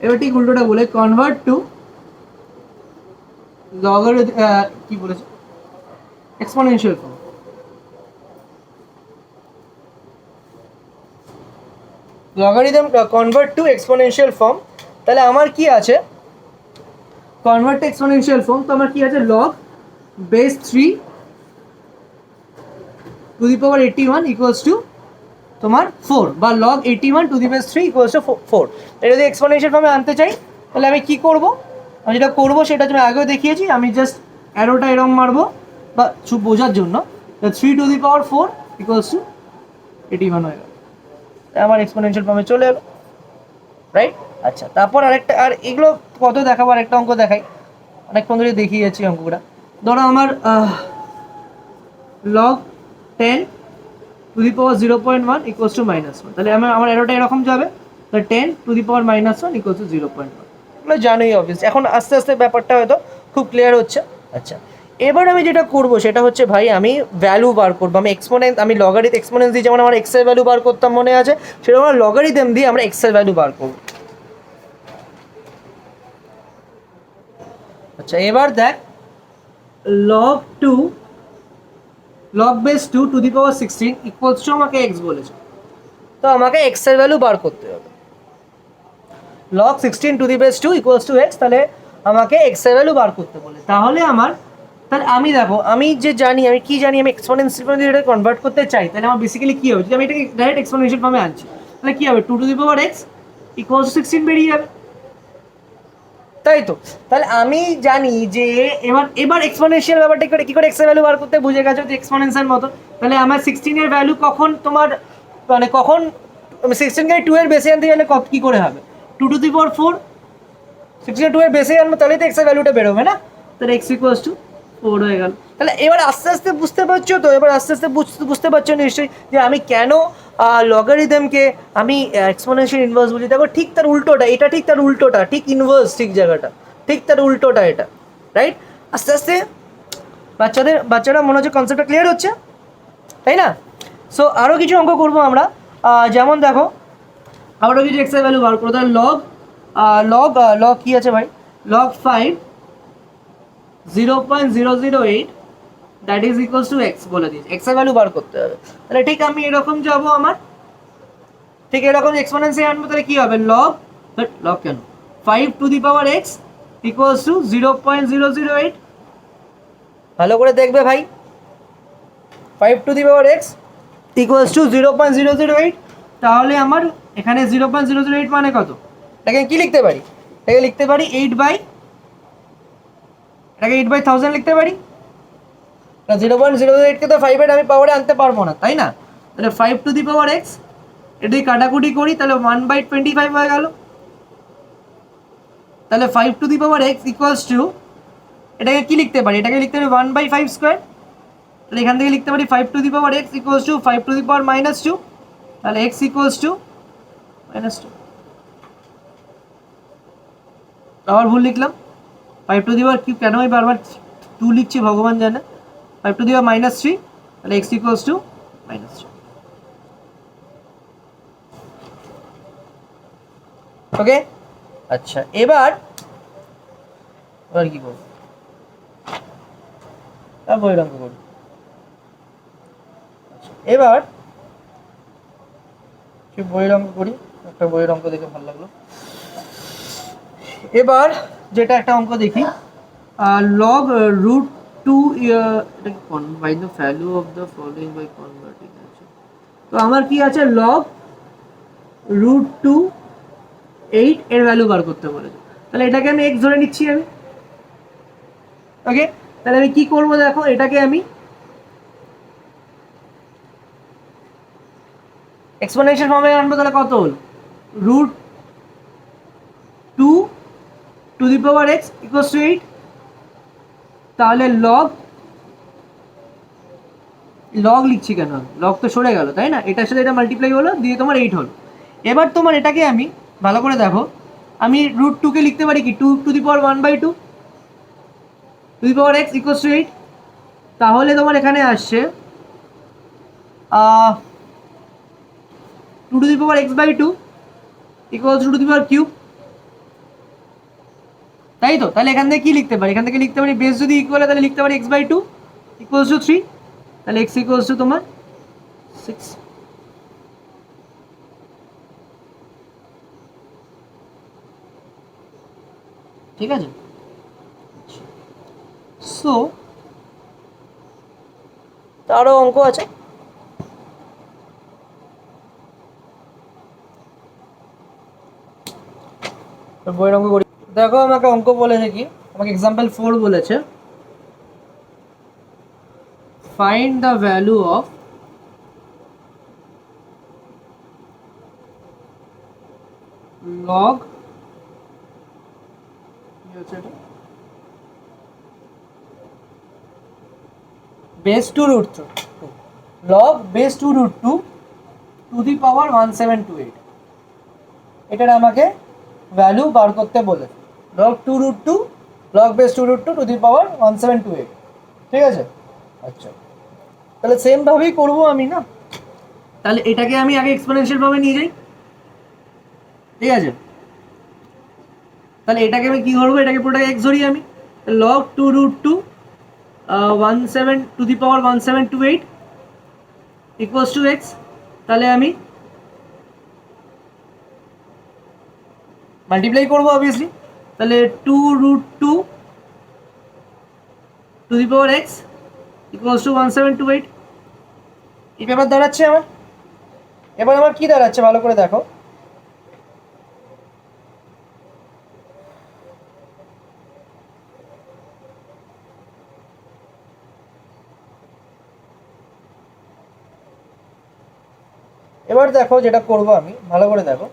এবার ঠিক উল্টোটা বলে কনভার্ট টু লগারিদম, কি বলেছে, exponential form. Logarithm convert to exponential form, তাহলে আমার কি আছে, কনভার্ট এক্সপোনেনশিয়াল ফর্ম, তো আমার কি আছে log base 3 to the power 81 equals to তোমার 4 বা log 81 to the base 3 equals to 4। এটা যদি এক্সপোনেনশিয়াল ফর্মে আনতে চাই তাহলে আমি কি করব, আমি যেটা করবো সেটা তুমি আগেও দেখিয়েছি, আমি জাস্ট অ্যারোটা এরম মারবো বা বোঝার জন্য 3 to the power 4 equals two 81 হয়ে গেল, আমার এক্সপোনেনশিয়াল ফর্মে চলে এলো, রাইট। আচ্ছা, তারপর আরেকটা, আর এগুলো কত দেখাবো, আরেকটা অঙ্ক দেখাই, অনেকক্ষণ ধরে দেখিয়ে যাচ্ছি অঙ্কগুলো। ধরো আমার log 10 to the power 0.1 equals to -1, তাহলে আমার এরোটা এরকম যাবে, তাহলে 10 to the power -1 equals to 0.1, এগুলো জানোই অবভিয়াস। এখন আস্তে আস্তে ব্যাপারটা হয়তো খুব ক্লিয়ার হচ্ছে। আচ্ছা, এবার আমি যেটা করবো সেটা হচ্ছে ভাই আমি ভ্যালু বার করবো, আমি এক্সপোনেন্স, আমি লগারিথম এক্সপোনেন্স দিয়ে যেমন আমার এক্সের ভ্যালু বার করতাম মনে আছে, সেরকম আমরা লগারিথম দিয়ে আমরা এক্সের ভ্যালু বার করবো। আচ্ছা, এবার দেখ log 2 log base 2 to the power 16 equals to আমাকে এক্স বলেছে, তো আমাকে এক্স এর ভ্যালু বার করতে হবে। Log 16 two the base 2 equals to x, তাহলে আমাকে এক্স এর ভ্যালু বার করতে বলে, তাহলে আমি দেখো আমি যে জানি, আমি কি জানি, আমি এক্সপোনেনশিয়াল ফর্মে যদি এটা কনভার্ট করতে চাই তাহলে আমার বেসিক্যালি কি হবে, যদি আমি এটাকে ডাইরেক্ট এক্সপোনেনশিয়াল ফর্মে আনছি তাহলে কি হবে, 2 to the power x equals two 16 বেরিয়ে যাবে, তাই তো। তাহলে আমি জানি যে এবার এক্সপোনেনশিয়াল ব্যাপারটা কি করে এক্স এর ভ্যালু বার করতে বুঝে গেছো যে এক্সপোনেনশিয়াল মতো, তাহলে আমার 16 এর ভ্যালু কখন তোমার মানে কখন 16 কে 2 এর বেসে আনতে গেলে কি করে হবে, 2 টু দি পাওয়ার 4, 16 2 এর বেসে আনবো তাহলে তো এক্স এর ভ্যালুটা বেরোবে না, তাহলে এক্স ইকুয়ালস টু 4 হয়ে গেল। তাহলে এবার আস্তে আস্তে বুঝতে পারছো তো, এবার আস্তে আস্তে বুঝতে পারছো নিশ্চয়ই যে আমি কেন লগারিদমকে আমি এক্সপোনেনশিয়াল ইনভার্স বলি। দেখো ঠিক তার উল্টোটা, এটা ঠিক তার উল্টোটা, ঠিক ইনভার্স, ঠিক জায়গাটা ঠিক তার উল্টোটা এটা, রাইট। আস্তে আস্তে বাচ্চারা মনে হচ্ছে কনসেপ্টটা ক্লিয়ার হচ্ছে, তাই না। সো আরও কিছু অঙ্ক করবো আমরা, যেমন দেখো আরও কিছু এক্স এর ভ্যালু বার করো, তাহলে লগ কী আছে ভাই, log 5 0.008 that is equals to x বলে দিয়েছে, এক্স এর ভ্যালু বার করতে হবে। তাহলে ঠিক আমি এরকম যাব, আমার ঠিক এরকম এক্সপোনেনশিয়াল আনবো, তাহলে কী হবে, লগ কেন 5 to the power x equals two 0.008, ভালো করে দেখবে ভাই, 5 to the power x equals two 0.008, তাহলে আমার এখানে 0.008 মানে কত, এটাকে কী লিখতে পারি, এটাকে লিখতে পারি 8/1000 লিখতে পারি। 0.008কে তো 5 আমি পাওয়ারে আনতে পারবো না, তাই না। তাহলে 5 টু দি পাওয়ার এক্স, এটা যদি কাটাকুটি করি তাহলে 1/25 হয়ে গেল, তাহলে 5 to the power x equals two, এটাকে কি লিখতে পারি, এটাকে লিখতে পারি 1/5 স্কোয়ার, তাহলে এখান থেকে লিখতে পারি 5 to the power x equals to 5 to the power -2, তাহলে এক্স ইকুয়ালস টু -2। আবার ভুল লিখলাম, 5 টু দি পাওয়ার কিউব, কেন আমি বারবার 2 লিখছি ভগবান জানে, 5 টু দি পাওয়ার -3, তাহলে এক্স ইকুয়ালস টু -3। ওকে, আচ্ছা এবার কি করবো, বইয়ের অঙ্ক করবো। এবার বইয়ের অঙ্ক করি, একটা বইয়ের অঙ্ক দেখে ভালো লাগলো। এবার যেটা একটা অঙ্ক দেখি, log √2 by the value of the following by converting আছে, তো আমার কি আছে, লগ √2 8 এর ভ্যালু বার করতে বলেছে, তাহলে এটাকে আমি এক্স ধরে নিচ্ছি আমি, ওকে। তাহলে আমি কি করবো দেখো, এটাকে আমি এক্সপোনেনশিয়াল ফর্মে আনবো, তাহলে কত হল, √2 to the power x equals to 8, তাহলে লগ লিখছি কেন, লগ তো সরে গেল তাই না, এটার সাথে এটা মাল্টিপ্লাই হলো দিয়ে তোমার 8 হলো। এবার তোমার এটাকে আমি ভালো করে দেখো, আমি √2কে লিখতে পারি কি 2 to the power 1/2 two the power x equals to 8, তাহলে তোমার এখানে আসছে 2 to the power x/2 equals to the power cube, তাই তো। তাহলে এখান থেকে কি লিখতে পারি, এখান থেকে লিখতে পারি বেস যদি ইকুয়াল হয় তাহলে লিখতে পারি x/2 ইকুয়ালস টু 3, তাহলে x ইকুয়ালস টু তোমার 6। ঠিক আছে, সো আরও অঙ্ক আছে। বইয়ের অঙ্ক করি। দেখো আমাকে অঙ্ক বলেছে কি, আমাকে এক্সাম্পল 4 বলেছে, find the value of log base 2 root 2, log base 2 root 2 to the power 1728, এটার আমাকে ভ্যালু বার করতে বলেছে। Log 2 root 2 log base 2 root 2 to the power 1728, ঠিক আছে। আচ্ছা, তাহলে সেমভাবেই করবো আমি না, তাহলে এটাকে আমি আগে এক্সপোনেনশিয়াল ভাবে নিয়ে যাই, ঠিক আছে। তাহলে এটাকে আমি কী করবো, এটাকে পুরোটাকে এক্স ধরি আমি, log 2 root 2 17 to the power 1728 equals to x. তাহলে আমি মাল্টিপ্লাই করবো অবভিয়াসলি, তাহলে 2 root 2 to the power x equals to 1728, এই ব্যাপার দাঁড়াচ্ছে আমার। এবার আমার কি দাঁড়াচ্ছে ভালো করে দেখো, এবার দেখো যেটা করবো আমি, ভালো করে দেখো,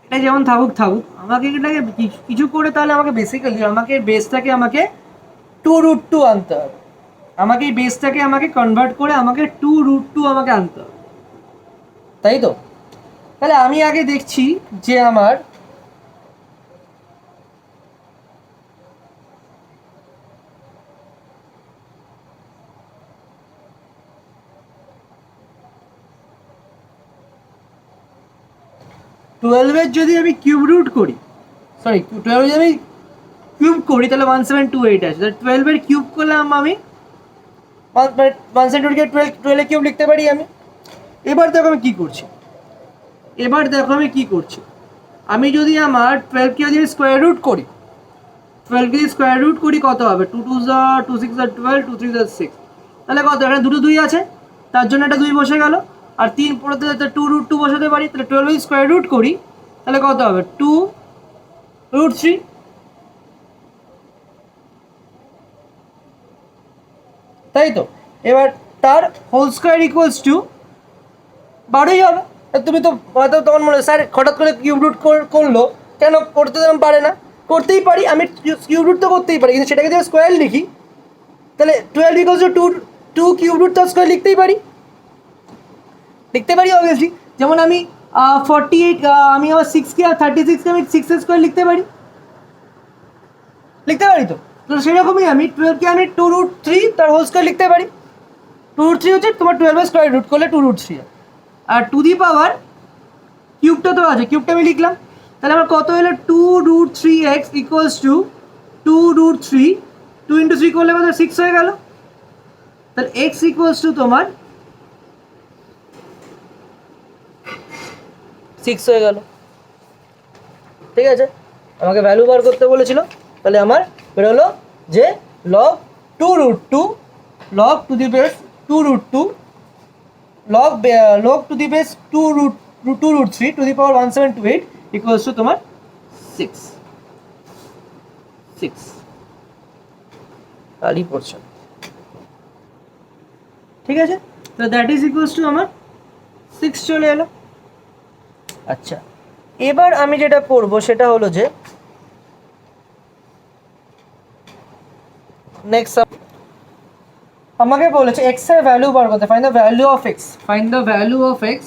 এটা যেমন থাকুক থাকুক, আমাকে এটাকে কিছু করে তাহলে আমাকে বেসিক্যালি আমাকে বেসটাকে আমাকে 2 রুট 2 আনতে হবে, আমাকে এই বেসটাকে আমাকে কনভার্ট করে আমাকে 2 রুট 2 আমাকে আনতে হবে, তাই তো। তাহলে আমি আগে দেখছি যে আমার টুয়েলভের যদি আমি কিউব রুট করি, সরি 12 যদি আমি কিউব করি তাহলে 1728 আছে, তাহলে 12-এর কিউব করলাম আমি 1728-কে 12 কিউব লিখতে পারি আমি। এবার দেখো আমি কী করছি, আমি যদি আমার 12-কে যদি স্কোয়ার রুট করি, 12-কে যদি স্কোয়ার রুট করি কত হবে, 2 2 2 6 12, 2 3 6, তাহলে কত, এখানে দুটো 2 আছে তার জন্য একটা 2 বসে গেল, আর 3 পড়তে 2 রুট 2 বসাতে পারি, তাহলে 12 যদি স্কোয়ার রুট করি তাহলে কত হবে, 2 রুট 3, তাই তো। এবার তার হোল স্কোয়ার ইকুয়ালস টু 12ই হবে। তুমি তো হয়তো তখন মনে হয় স্যার হঠাৎ করে কিউব রুট করলো কেন, করতে তেমন পারে না, করতেই পারি আমি, কিউব রুট তো করতেই পারি, কিন্তু সেটাকে যদি স্কোয়ার লিখি তাহলে 12 ইকুয়ালস টু 2 কিউব রুট তো স্কোয়ার লিখতে পারি অবভিয়াসলি। যেমন আমি 48, আমি আমার 6-কে আর 36-কে আমি 6 স্কোয়ার লিখতে পারি তো। তো সেরকমই আমি 12-কে আমি 2 রুট 3 তার হোল স্কোয়ার লিখতে পারি, 2 রুট 3 হচ্ছে তোমার 12-এর স্কোয়ার রুট করলে 2 রুট 3, আর টু দি পাওয়ার কিউবটা তো আছে, কিউবটা আমি লিখলাম, তাহলে আমার কত হলো 2 root 3x equals to 2 root 3, 2 into 3 করলে কত 6 হয়ে গেল, তাহলে x ইকুয়ালস টু তোমার 6 হয়ে গেল, ঠিক আছে। আমাকে ভ্যালু বার করতে বলেছিল, তাহলে আমার বেরোলো যে log 2 root 2 log to the base 2 root 2 log to the base 2 root 3 to the power 1728 equals to তোমার 6 আরই পড়ছে, ঠিক আছে। তো দ্যাট ইজ ইকুয়ালস টু আমার 6 চলে এলো। আচ্ছা, এবার আমি যেটা করব সেটা হলো যে নেক্সট আমাকে বলেছে x এর ভ্যালু বার করতে, find the value of x,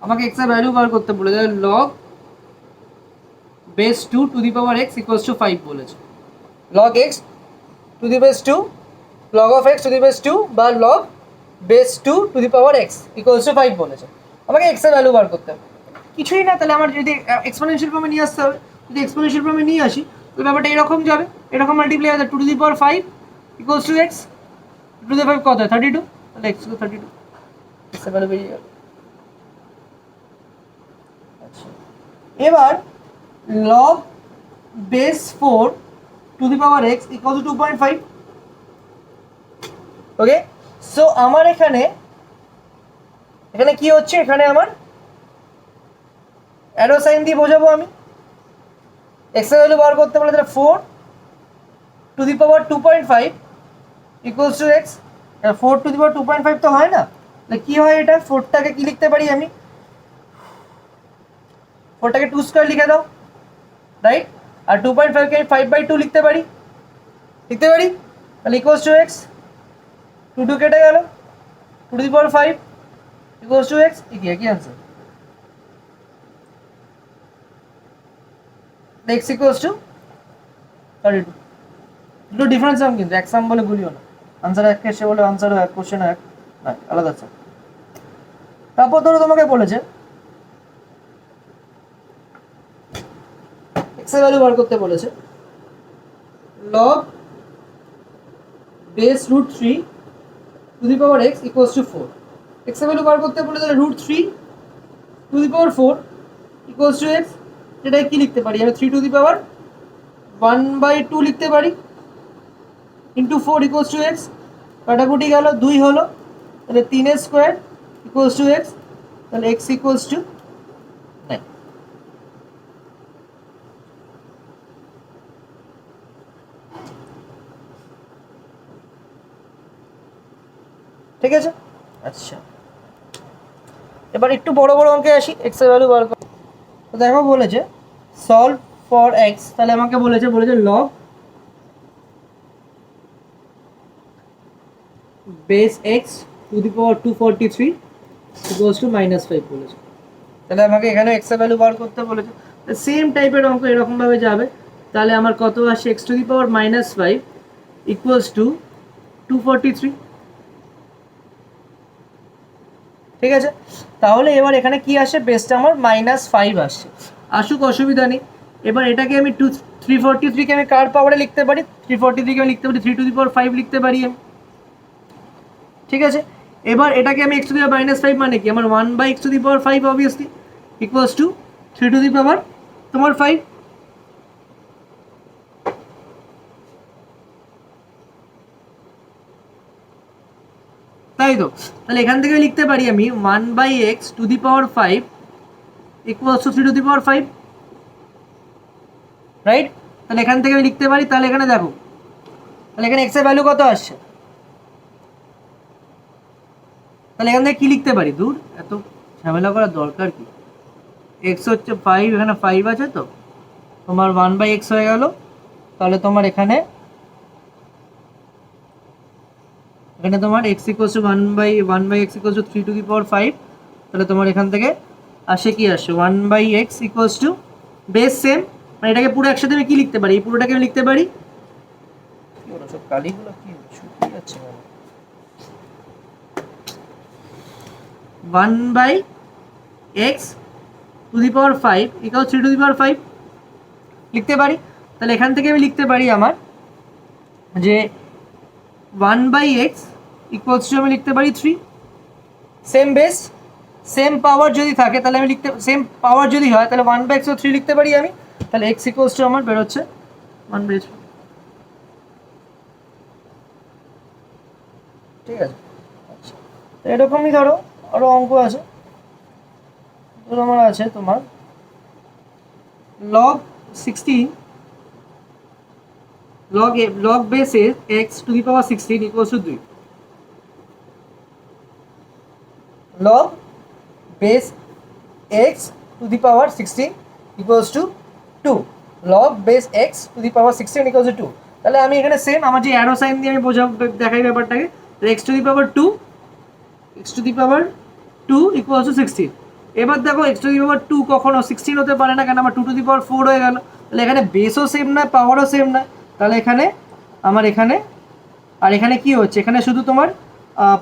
আমাকে x এর ভ্যালু বার করতে বলেছে, log base 2 to the power x equals to 5 বলেছে, log x to the base 2, log of x to the base 2 বা log base 2 to the power x equals to 5 বলেছে, আমাকে x এর ভ্যালু বার করতে হবে। কিছুই না, তাহলে আমার যদি এক্সপোনেনশিয়াল ফর্মে নিয়ে আসতে হবে, যদি এক্সপোনেনশিয়াল ফর্মে নিয়ে আসি তো ব্যাপারটা এরকম যাবে, এরকম মাল্টিপ্লাই হবে 2 to the power 5 equals to x, 2 to the power 5 কত হয় 32, তাহলে x টু 32 x এর ভ্যালু বেরিয়ে যাবে। আচ্ছা, এবার log base 4 to the power x equal to 2.5। Okay, so আমার এখানে কি হচ্ছে, এখানে আমার অ্যারো সাইন দিয়ে বোঝাবো আমি। এক্স এর ভ্যালু বার করতে বলে তাহলে 4 to the power 2.5 equals to x. 4 to the power 2.5 তো হয় না, তাহলে কি হয় এটা, 4টাকে কি লিখতে পারি আমি, 4টাকে 2 স্কোয়ার লিখে দাও, রাইট। আর 2.5কে আমি 5/2 লিখতে পারি, তাহলে ইকুয়ালস টু এক্স। 2 কেটে গেল, 2 to the power 5 equals to x. কি আনসার, এক্স ইকুয়ালস টু 32। দুটো ডিফারেন্স সাম, কিন্তু এক সাম বলে ভুলিও না, আনসার এক এসে বলে আনসারও এক, কোশ্চেন এক না, আলাদা সাম। তারপর ধরো তোমাকে বলেছে এক্স এর ভ্যালু বার করতে বলেছে, log base root 3 to the power x equals to 4। X এর ভ্যালু বার করতে বলে তাহলে root 3 to the power 4 equals to x. এটা কি লিখতে পারি আমি, 3 টু দি পাওয়ার 1/2 লিখতে পারি, ইন্টু 4 ইকুয়ালস টু এক্স। কাটাকুটি গেল, 2 হলো, তাহলে 3 স্কোয়ার ইকুয়ালস টু এক্স, তাহলে এক্স ইকুয়ালস টু 9। ঠিক আছে, আচ্ছা এবার একটু বড় বড় অঙ্কে আসি, এক্স এর ভ্যালু বার কর। তো দেখো বলেছে সলভ ফর এক্স, তাহলে আমাকে বলেছে log base x to the power 243 equals to -5 বলেছে। তাহলে আমাকে এখানে এক্স এর ভ্যালু বার করতে বলেছে, সেম টাইপের অঙ্ক এরকমভাবে যাবে। তাহলে আমার কত আসে, x to the power -5 equals two 243। ঠিক আছে, তাহলে এবার এখানে কি আসে, বেসটা আমার -5 আসছে, আসুক অসুবিধা নেই। এবার এটাকে আমি 343কে আমি কার পাওয়ারে লিখতে পারি, 343কে আমি লিখতে পারি 3 টু দি পাওয়ার 5 লিখতে পারি আমি। ঠিক আছে, এবার এটাকে আমি এক্স টু দি পাওয়ার -5 মানে কি, আমার 1/x to the power 5 obviously equals to 3 to the power তোমার 5। তাই তো, তাহলে এখান থেকে লিখতে পারি আমি 1/x to the power 5 equals to 3 to the power 5, right. তাহলে এখান থেকে আমি লিখতে পারি, তাহলে এখানে দেখো, তাহলে এখানে এক্স এর ভ্যালু কত আসছে, তাহলে এখান থেকে কি লিখতে পারি, দূর এত ঝামেলা করার দরকার কি, এক্স হচ্ছে 5, এখানে 5 আছে, তো তোমার 1/x হয়ে গেল। তাহলে তোমার এখানে তোমার x equals to 1/x equals to 3 to the power 5। তাহলে তোমার এখান থেকে আসে কি আসে, 1/x equals two base same, মানে এটাকে পুরো একসাথে আমি কি লিখতে পারি, এই পুরোটাকে আমি লিখতে পারি, সব কালিগুলো কি শুকিয়ে যাচ্ছে, 1/x to the power 5 equal 3 to the power 5 লিখতে পারি। তাহলে এখান থেকে আমি লিখতে পারি আমার যে 1/x ইকুয়ালস টু আমি লিখতে পারি 3, সেম বেস সেম পাওয়ার যদি থাকে তাহলে আমি সেম পাওয়ার যদি হয় তাহলে 1/x ও 3 লিখতে পারি আমি। তাহলে x ইকুয়ালস টু আমার বেরোচ্ছে 1/3। ঠিক আছে, আচ্ছা তো এরকমই ধরো আরও অঙ্ক আছে, ধরো আমার আছে তোমার log 16 log base x to the power 16 equals to 2, log base x to the power 16 equals to 2, log base x to the power 16 equals to 2। তাহলে আমি এখানে সেম আমার যে অ্যারো সাইন দিয়ে আমি দেখাই ব্যাপারটাকে, x to the power 2 equals to 16। এবার দেখো x to the power 2 কখনো 16 হতে পারে না, কারণ আমার 2 to the power 4 হয়ে গেল। তাহলে এখানে বেসও সেম না, পাওয়ারও সেম না, তাহলে এখানে আমার এখানে আর এখানে কি হচ্ছে, এখানে শুধু তোমার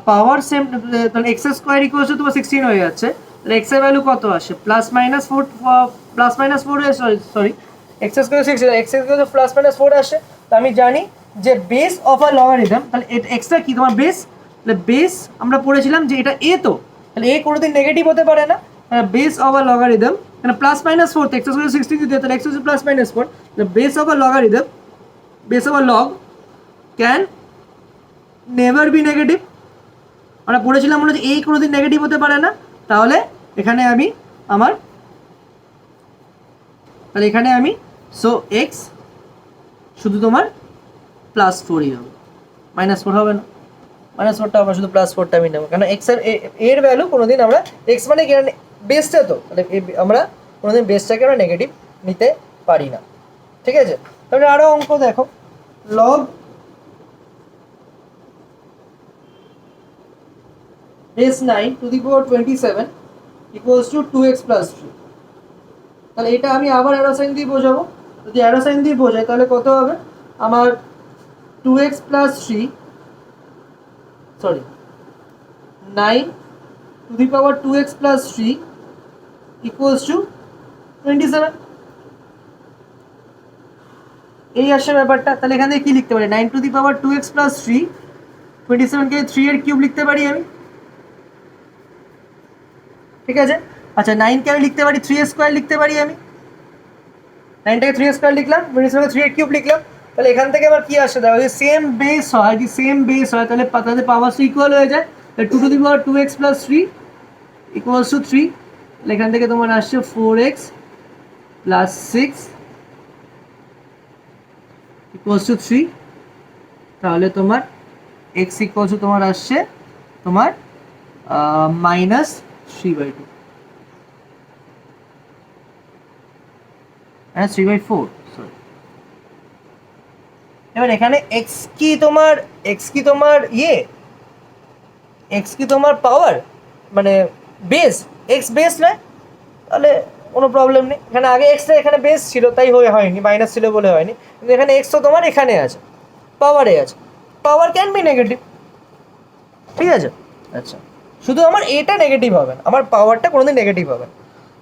পাওয়ার সেম, তাহলে এক্স স্কোয়ার ইকুয়ালস টু তোমার 16 হয়ে যাচ্ছে। তাহলে এক্স এর ভ্যালু কত আসে, +-4 sorry x square 16, x square +-4 আসে। তো আমি জানি যে বেস অফ আ লগারিদম, তাহলে এক্সটা কি তোমার বেস, তাহলে বেস আমরা পড়েছিলাম যে এটা এ, তো তাহলে এ কোনোদিন নেগেটিভ হতে পারে না, বেস অফ আ লগারিদম মানে +-4, তো এক্স স্কোয়ার 16 দিতে, তাহলে x square +-4, the base of a logarithm, base of a log can never be negative. আমরা পড়েছিলাম মনে হচ্ছে এই কোনোদিন নেগেটিভ হতে পারে না, তাহলে এখানে আমি আমার তাহলে এখানে আমি সো এক্স শুধু তোমার +4ই হবে, -4 হবে না, -4টা হবে, শুধু +4টা আমি নেবো, কারণ এক্স এর ভ্যালু কোনোদিন আমরা এক্স মানে বেসটা তো, তাহলে আমরা কোনোদিন বেসটাকে আমরা নেগেটিভ নিতে পারি না। ঠিক আছে, তাহলে আরও অঙ্ক দেখো, log base 9^27 equals to 2x + 3। তাহলে এটা আমি আবার অ্যারো সাইন দিয়ে বোঝাবো, যদি অ্যারো সাইন দিয়ে বোঝাই তাহলে কত হবে আমার 2x + 3 sorry 9^2x + 3 equals two 27। এই আসছে ব্যাপারটা। তাহলে এখান থেকে কী লিখতে পারি, 9^2x + 3, 27কে 3 এর কিউব লিখতে পারি আমি। ঠিক আছে, আচ্ছা 9কে আমি লিখতে পারি 3 স্কোয়ার লিখতে পারি আমি, 9টাকে 3 স্কোয়ার লিখলাম, 27কে 3 এর কিউব লিখলাম। তাহলে এখান থেকে আবার কি আসে, দেখো যদি সেম বেস হয়, যদি সেম বেস হয় তাহলে তাদের পাওয়ার ইকুয়াল হয়ে যায়। তাহলে 2^2x + 3 ইকুয়ালস টু 3। তাহলে এখান থেকে তোমার আসছে 4x + 6 ইকুয়ালস টু 3। তাহলে তোমার এক্স ইকুয়ালস টু তোমার আসছে তোমার -3/2 3/4 সরি। এবার এখানে এক্স কি তোমার এক্স কি তোমার পাওয়ার মানে বেস, এক্স বেস নয়, তাহলে কোনো প্রবলেম নেই। এখানে আগে এক্সটা এখানে বেস ছিল তাই হয়নি, মাইনাস ছিল বলে হয়নি, কিন্তু এখানে এক্স তো তোমার এখানে আছে, পাওয়ারে আছে, পাওয়ার ক্যান বি নেগেটিভ। ঠিক আছে, আচ্ছা শুধু আমার এটা নেগেটিভ হবে না, আমার পাওয়ারটা কোনোদিন নেগেটিভ হবে না,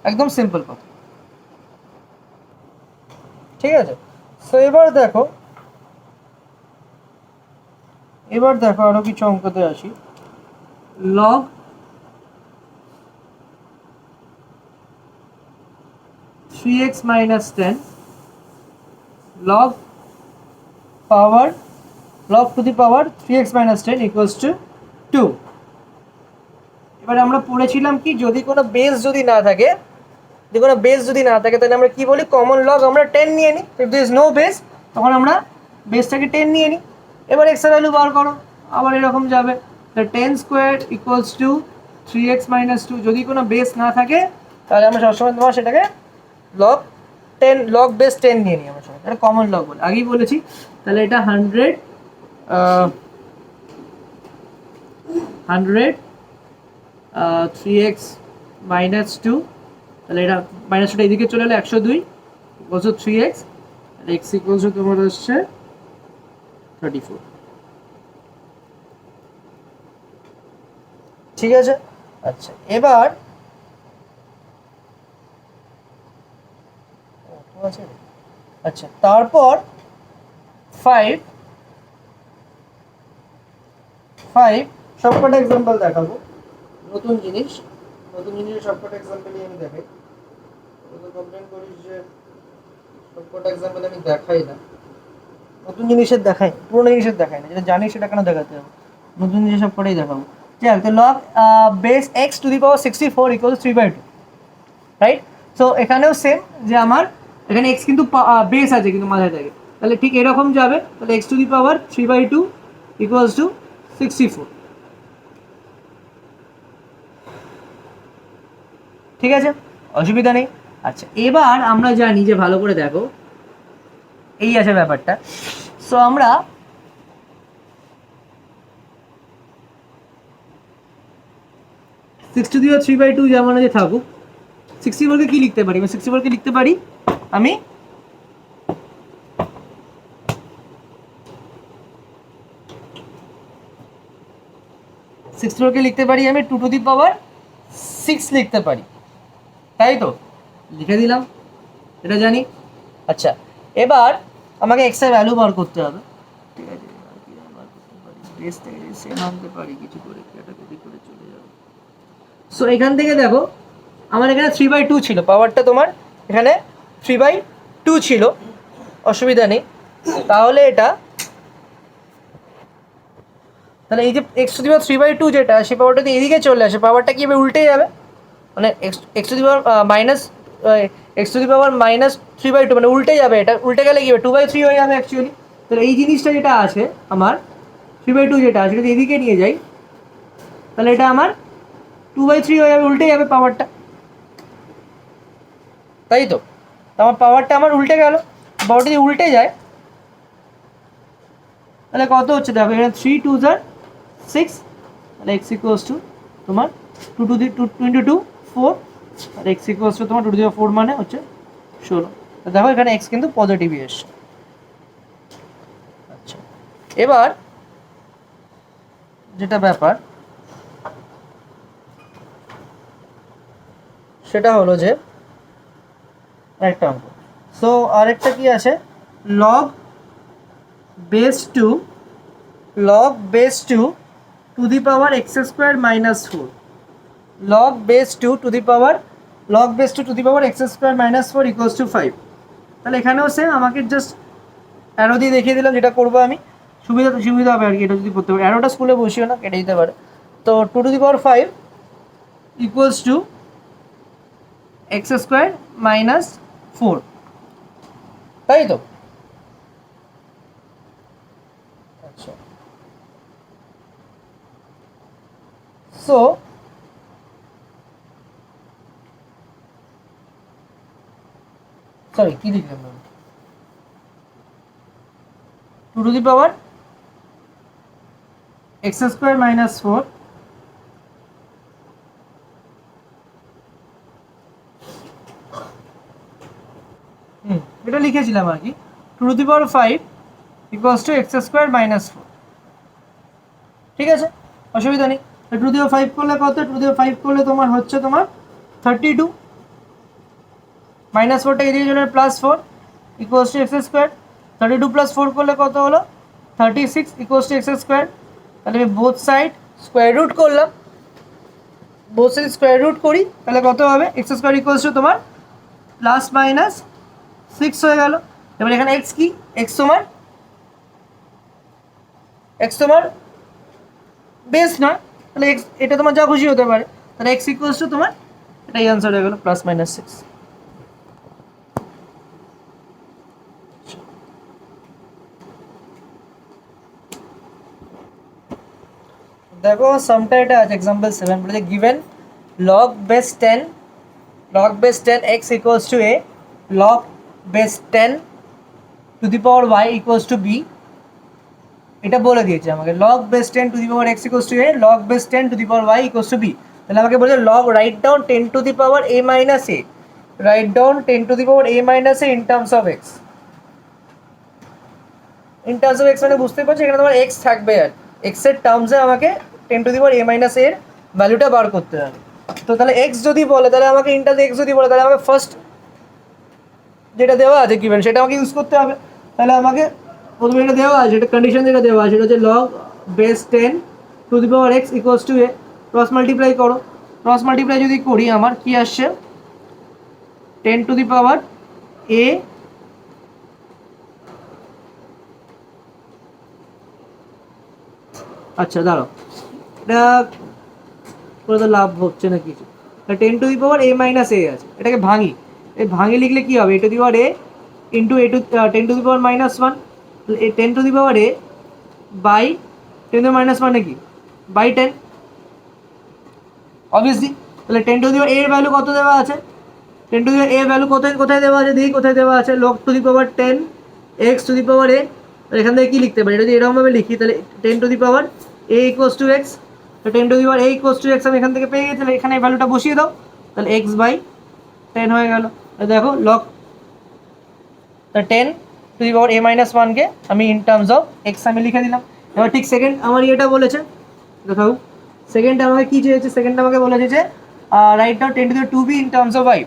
একদম সিম্পল কথা। ঠিক আছে, সো এবার দেখো আরো কিছু অঙ্কতে আসি। Log 3x - 10 log to the power 3x - 10 equals to 2। এবার আমরা পড়েছিলাম কি, যদি কোনো বেস যদি না থাকে তাহলে আমরা কি বলি, কমন লগ আমরা 10 নিয়ে নিই। If there is no base তখন আমরা বেসটাকে 10 নিয়ে নিই। এবার এক্স এর ভ্যালু বার করো, আবার এরকম যাবে, 10 স্কোয়ার ইকুয়ালস টু 3x - 2। যদি কোনো বেস না থাকে তাহলে আমরা সবসময় তোমার সেটাকে লগ বেস 10 নিয়ে নিই আমরা সবাই, এটা কমন লগ বলে আগেই বলেছি। তাহলে এটা 100 3x - 2, তাহলে এটা -2টা এদিকে চলে এলো, 102 equals to 3x, x equals to তোমার হচ্ছে 34। ঠিক আছে, আচ্ছা এবার আচ্ছা তারপর 5 সবকটা এক্সাম্পল দেখাবো, নতুন জিনিসের সবকটা এক্সাম্পলই আমি দেখাই। কমপ্লেন করিস যে সবকটা এক্সাম্পল আমি দেখাই না, নতুন জিনিসের দেখাই, পুরোনো জিনিসের দেখাই না, যেটা জানি সেটা কেন দেখাতে হবে, নতুন জিনিস সবকটাই দেখাবো। যাই হোক, তো log base x to the power 64 equal 3/2, right. So এখানেও সেম, যে আমার এখানে x কিন্তু বেস আছে কিন্তু মাথায় থাকে, তাহলে ঠিক এরকম যাবে। তাহলে x to the power 3/2 equals to 64। ঠিক আছে, অসুবিধা নেই। আচ্ছা এবার আমরা জানি যে, ভালো করে দেখো এই আছে ব্যাপারটা। সো আমরা সিক্স টু দি পাওয়ার 3/2 যেমন আছে থাকুক, 64কে কি লিখতে পারি, 64কে লিখতে পারি আমি 2 টু দি পাওয়ার 6 লিখতে পারি, তাই তো লিখে দিলাম, এটা জানি। আচ্ছা এবার আমাকে এক্স এর ভ্যালু বার করতে হবে। ঠিক আছে, আনতে পারি কিছু করে, করে চলে যাবে। সো এখান থেকে দেখো আমার এখানে 3/2 ছিল, পাওয়ারটা তোমার এখানে 3/2 ছিল। অসুবিধা নেই। তাহলে এটা, তাহলে এই যে এক্স টু দি পাওয়ার 3/2 যেটা, সেই পাওয়ারটা যদি এদিকে চলে আসে, পাওয়ারটা কী হবে, উল্টে যাবে। মানে x to the power minus x to the power -3/2, মানে উল্টে যাবে। এটা উল্টে গেলে কী হবে, 2/3 হয়ে যাবে অ্যাকচুয়ালি। তাহলে এই জিনিসটা যেটা আছে আমার 3/2 যেটা আছে, যদি এদিকে নিয়ে যাই, তাহলে এটা আমার 2/3 হয়ে যাবে, উল্টে যাবে পাওয়ারটা, তাই তো। আমার পাওয়ারটা আমার উল্টে গেল। পাওয়ারটা যদি উল্টে যায় তাহলে কত হচ্ছে দেখো, এখানে 3 2 6, তাহলে এক্স ইকুয়ালস টু তোমার 2 টু দি 2 × 2 4, আর এক্স ইকুয়ালস টু তোমার 2 টু দি 4 মানে হচ্ছে 16। দেখো এখানে এক্স কিন্তু পজিটিভই এসছে। আচ্ছা, এবার যেটা ব্যাপার সেটা হলো যে আরেকটা অঙ্ক। সো আরেকটা কি আছে, log base two to the power x square minus 4, log base two to the power x square minus 4 equals to 5। তাহলে এখানেও সেম, আমাকে জাস্ট অ্যারো দিয়ে দেখিয়ে দিলাম যেটা করবো আমি, সুবিধা হবে আর কি। এটা যদি করতে পারি, অ্যারোটা স্কুলে বসিও না, কেটে দিতে পারে। তো 2 to the power 5 equals to x square minus 4, তাই তো। আচ্ছা, সো সরি কি লিখলাম আমি, 2 to the power x square minus 4 এটা লিখেছিলাম আর কি, 2 to the power 5 equals to x square minus 4। ঠিক আছে, অসুবিধা নেই। 2 টু দি পাওয়ার 5 করলে কত, 2 টু দি পাওয়ার 5 করলে তোমার হচ্ছে তোমার 32, মাইনাস 4টা এদিকে চলে +4 ইকুয়ালস টু এক্স স্কোয়ার। 32 + 4 করলে কত হলো, 36 ইকুয়ালস টু এক্স স্কোয়ার। তাহলে আমি বোথ সাইড স্কোয়ার রুট করলাম, বোথ সাইড স্কোয়ার রুট করি, তাহলে কত হবে, এক্স স্কোয়ার ইকুয়ালস টু তোমার +-6 হয়ে গেল। এবার এখানে এক্স কি, এক্স তোমার বেস নয়, তাহলে এক্স এটা তোমার যা খুশি হতে পারে। তাহলে এক্স ইকুয়ালস টু তোমার, এটাই অ্যান্সার হয়ে গেল, +-6। দেখো সামটা এটা আছে, এক্সাম্পল 7 বলেছে given log base 10 x equals two a, log base 10 to the power y equals to b। এটা বলে দিয়েছে আমাকে, log base 10 to the power x equals two a, log base 10 to the power y equals to b। তাহলে আমাকে বলেছে log write down 10 to the power a minus a, write down 10 to the power a minus a in terms of x। In terms of x মানে বুঝতে পারছো, এখানে তোমার x থাকবে, আর x এর টার্মসে আমাকে 10 to the power a minus a এর ভ্যালুটা বার করতে হবে। তো তাহলে x যদি বলে, তাহলে আমাকে ইনটার্মস x যদি বলে, তাহলে আমাকে ফার্স্ট যেটা দেওয়া আছে গিভেন সেটা আমাকে ইউজ করতে হবে। তাহলে আমাকে প্রথমে এটা দেওয়া আছে, এটা কন্ডিশন যেটা দেওয়া আছে সেটা হচ্ছে log base 10 to the power x equals two a, cross multiply করো। ক্রস মাল্টিপ্লাই যদি করি আমার কি আসছে, 10 টু দি পাওয়ার a আচ্ছা দাঁড়াও, এটা করে তো লাভ হচ্ছে না কিছু। 10 to the power a minus a আছে, এটাকে ভাঙি, এই ভাঙি লিখলে কি হবে, a to the power a into a to 10 to the power -1, 10 to the power a by 10 to the power -1 নাকি বাই 10 অবভিয়াসলি। তাহলে 10 টু দি পাওয়ার a এর ভ্যালু কত দেওয়া আছে, 10 টু দি পাওয়ার a এর ভ্যালু কোথায় দেওয়া আছে, দেখি কোথায় দেওয়া আছে, log to the power 10 x to the power a। এখান থেকে কি লিখতে পারি, এটা যদি এরকমভাবে লিখি, তাহলে 10 to the power a equals to x, তো 10 to the power a equals to x আমি এখান থেকে পেয়ে গেছি। তাহলে এখানে এই ভ্যালুটা বসিয়ে দাও, তাহলে x বাই 10 হয়ে গেল। দেখো log 10 to the power a minus 1কে আমি ইন টার্মস অফ x আমি লিখে দিলাম। এবার ঠিক সেকেন্ড আমার এটা বলেছে, দেখাও সেকেন্ডটা আমাকে কী চেয়েছে, সেকেন্ডটা আমাকে বলেছে যে write down 10 to the power 2b in terms of y।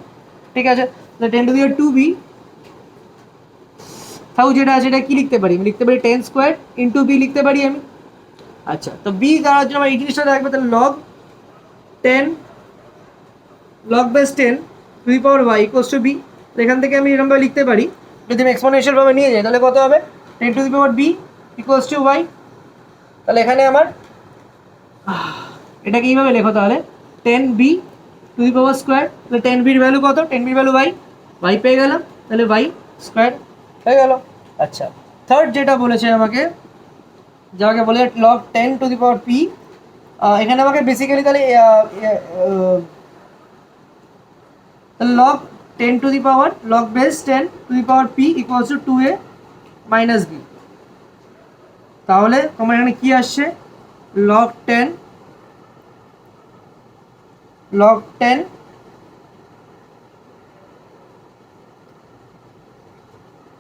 ঠিক আছে, তো 10 টু দি পাওয়ার 2b তাও যেটা আছে এটা কী লিখতে পারি, আমি লিখতে পারি 10 স্কোয়ার ইন্টু b লিখতে পারি আমি। আচ্ছা, তো b দেওয়ার জন্য আমার এই জিনিসটা থাকবে, তাহলে log 10 log base 10 to the power y equals to b। এখান থেকে আমি এরকমভাবে লিখতে পারি যদি আমি এক্সপোনেনশিয়াল ভাবে নিয়ে যাই তাহলে কত হবে 10 to the power b equals to y. তাহলে এখানে আমার এটাকে এইভাবে লেখো তাহলে 10b two the power square. তাহলে 10b-র ভ্যালু কত, 10b-র ভ্যালু y পেয়ে গেলাম, তাহলে y স্কোয়ার হয়ে গেল। আচ্ছা, থার্ড যেটা বলেছে আমাকে, যাকে বলে log 10 to the power p, এখানে আমাকে বেসিক্যালি তাহলে log 10 to the power log base 10 to the power p equals to 2a minus b। তাহলে তোমার এখানে কি আসছে log 10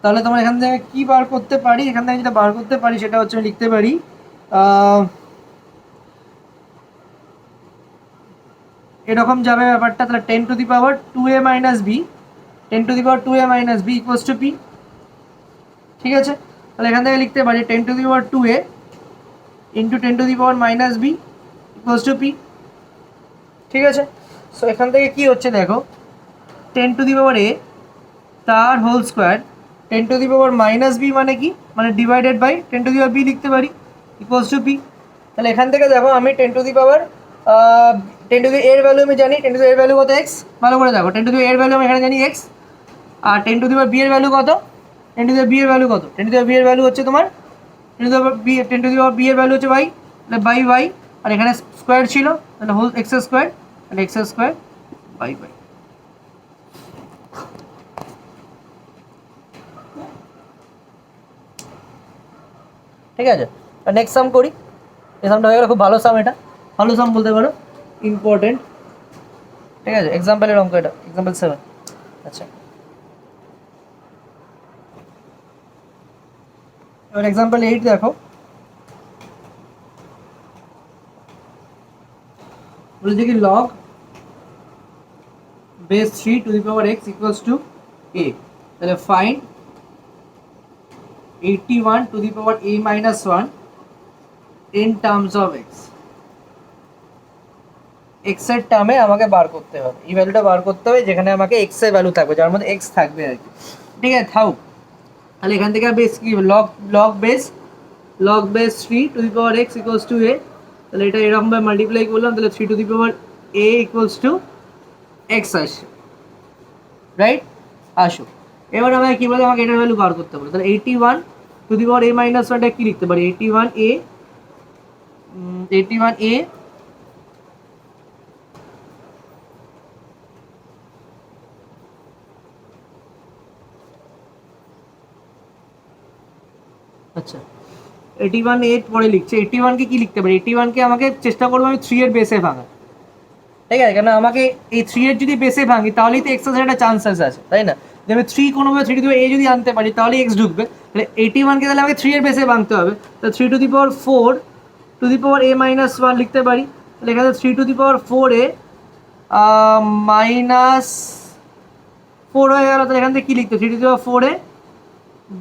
তাহলে তোমার এখান থেকে কি বার করতে পারি, এখান থেকে যেটা বার করতে পারি সেটা হচ্ছে আমি লিখতে পারি এরকম যাবে ব্যাপারটা। তাহলে 10 to the power 2a minus b, 10 to the power 2a minus b equals to p। ঠিক আছে, তাহলে এখান থেকে লিখতে পারি 10 to the power 2a into 10 to the power minus b equals to p। ঠিক আছে, সো এখান থেকে কি হচ্ছে দেখো 10 টু দি পাওয়ার a তার whole square 10 to the power minus b মানে কি, মানে divided by 10 to the power b লিখতে পারি ইকুয়ালস টু p। তাহলে এখান থেকে দেখো আমি 10 টু দি পাওয়ার 10 টু দি এর ভ্যালু আমি জানি, 10 টু দি এর ভ্যালু কত x, ভালো করে দেখো 10 টু দি এর ভ্যালু আমি এখানে জানি x, আর 10 টু দি পাওয়ার b এর ভ্যালু কত, 10 টু দি b এর ভ্যালু কত, 10 টু দি b এর ভ্যালু হচ্ছে তোমার 10 to the b, 10 to the power b এর ভ্যালু হচ্ছে y, তাহলে বাই y, আর এখানে স্কোয়ার ছিল তাহলে হোল x স্কোয়ার, তাহলে x স্কোয়ার বাই বাই। ঠিক আছে, নেক্সট সাম করি। এই সামটা হয়ে গেল, খুব ভালো সাম, এটা ভালো সাম বলতে পারো, ইম্পর্টেন্ট। ঠিক আছে, এক্সাম্পলের অঙ্ক এটা, এক্সাম্পল 7। আচ্ছা, এবার এক্সাম্পল 8 দেখো, বলেছে কি log base 3 to the power x equals two a। তাহলে find 81 to the power a minus 1 in terms of x। x এর টার্মে আমাকে বার করতে হবে, এই ভ্যালুটা বার করতে হবে যেখানে আমাকে x এর ভ্যালু থাকবে, যার মধ্যে x থাকবে আর কি। ঠিক আছে, থাও। তাহলে এখান থেকে বেস কি log base 3 to the power x equals two a। তাহলে এটা এরকমভাবে মাল্টিপ্লাই করলাম, তাহলে 3 to the power a equals to x আসে, রাইট। আসো, এবার আমাকে কী বলে, আমাকে এটার ভ্যালু বার করতে হবে। তাহলে 81 to the power a minus 1টা কী লিখতে পারি, 81a আচ্ছা 81 এর পরে লিখছে, 81কে কি লিখতে পারি, 81কে আমাকে চেষ্টা করবো আমি 3 এর বেসে ভাঙা। ঠিক আছে, কেন আমাকে এই 3 এর যদি বেসে ভাঙি তাহলেই তো এক্স আসার একটা চান্সেস আছে, তাই না। যে আমি 3 কোনোভাবে 3 টু দি পাওয়ার a যদি আনতে পারি তাহলে এক্স ঢুকবে। তাহলে 81কে তাহলে আমাকে 3 এর বেসে ভাঙতে হবে, তাহলে 3 to the power 4 to the power a minus 1 লিখতে পারি। তাহলে এখানে 3 to the power 4a minus 4 হয়ে গেল। তাহলে এখান থেকে কী লিখতে, 3 to the power 4a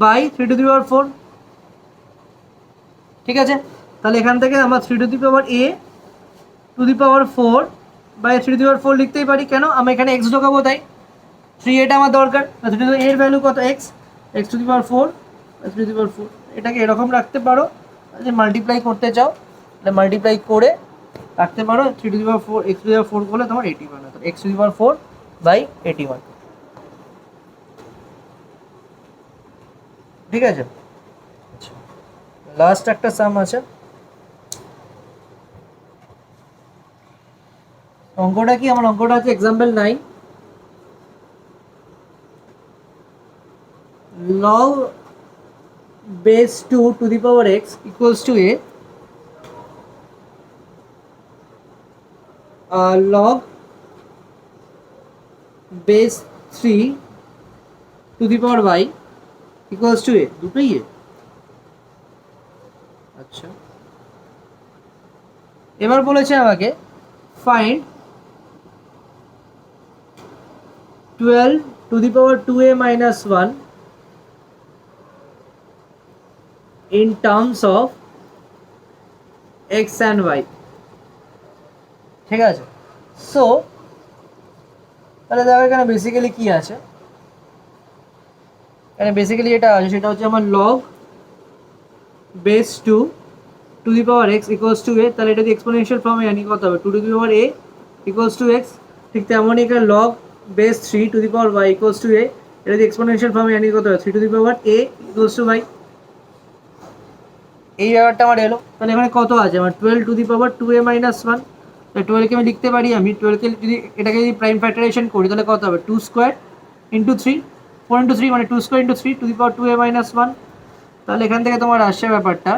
by 3 to the power 4। ঠিক আছে, তাহলে এখান থেকে আমরা 3 to the power a to the power 4 by 3 to the power 4 লিখতেই পারি, কেন আমি এখানে x ঢোকাবো তাই, 3 এটা আমার দরকার। 3 টু দি এর ভ্যালু কত, x to the power 4 3 to the power 4। এটাকে এরকম রাখতে পারো, যে মাল্টিপ্লাই করতে চাও তাহলে মাল্টিপ্লাই করে রাখতে পারো, 3 to the power 4 x to the power 4 করলে তোমার 81 হয়, x to the power 4 by 81। ঠিক আছে, লাস্ট একটা সাম আছে, অঙ্কটা কি, আমার অঙ্কটা আছে example 9, log base 2 to the power x equals to a, log base 3 to the power y equals to a, দুটোই a। আচ্ছা, এবার বলেছে আমাকে find 12 to the power 2a minus 1 in terms of x and y। ঠিক আছে, so তাহলে দেখো এখানে বেসিক্যালি কি আছে, এখানে বেসিক্যালি যেটা আছে সেটা হচ্ছে আমার log base 2 to the power x equals to a, তাহলে এটা যদি এক্সপোনেনশিয়াল ফর্মে জানি কত হবে, two to the power a equals to x. ঠিক তেমনই এখানে log base 3 to the power y equals to a, এটা যদি এক্সপোনেনশিয়াল ফর্মে জানি কত হবে, 3 to the power a equals to y. এই ব্যাপারটা আমার এলো। তাহলে এখানে কত আছে আমার, 12 two the power 2a minus 1। তাহলে 12কে আমি লিখতে পারি, আমি 12কে যদি এটাকে যদি প্রাইম ফ্যাক্টরাইজেশন করি তাহলে কত হবে, 2 স্কোয়ার ইন্টু 3, 4 ইন্টু 3 মানে 2 square into 3 to the power 2a minus 1। তাহলে এখান থেকে তোমার আসছে ব্যাপারটা,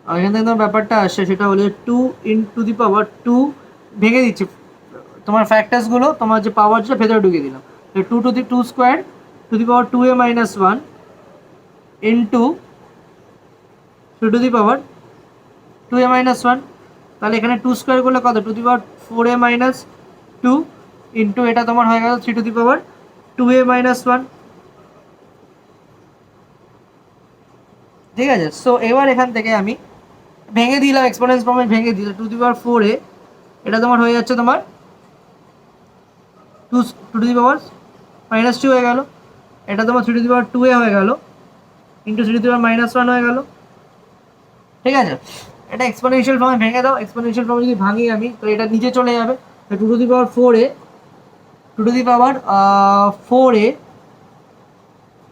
আর এখান থেকে তোমার ব্যাপারটা আসছে সেটা হলো 2 ইন্টু দি পাওয়ার 2, ভেঙে দিচ্ছি তোমার ফ্যাক্টার্সগুলো, তোমার যে পাওয়ার যেটা ভেতরে ঢুকিয়ে দিলাম, 2 to the 2 square two the power 2a minus 1 into 2 to the power 2a minus 1। তাহলে এখানে 2 স্কোয়ার করলে কত, two the power 4a minus 2 into এটা তোমার হয়ে গেল 3 to the power 2a minus 1। ঠিক আছে, সো এবার এখান থেকে আমি ভেঙে দিলাম, এক্সপোনেন্স ফর্মে ভেঙে দিলাম, টু দি পাওয়ার 4a, এটা তোমার হয়ে যাচ্ছে তোমার 2 টু দি পাওয়ার মাইনাস 2 হয়ে গেল, এটা তোমার 3 টু দি পাওয়ার 2a হয়ে গেল into 3 to the power minus 1 হয়ে গেল। ঠিক আছে, এটা এক্সপোনেনশিয়াল ফর্মে ভেঙে দাও, এক্সপোনেনশিয়াল ফর্মে যদি ভাঙি আমি তো এটা নিচে চলে যাবে, two to the power 4a, two to the power 4a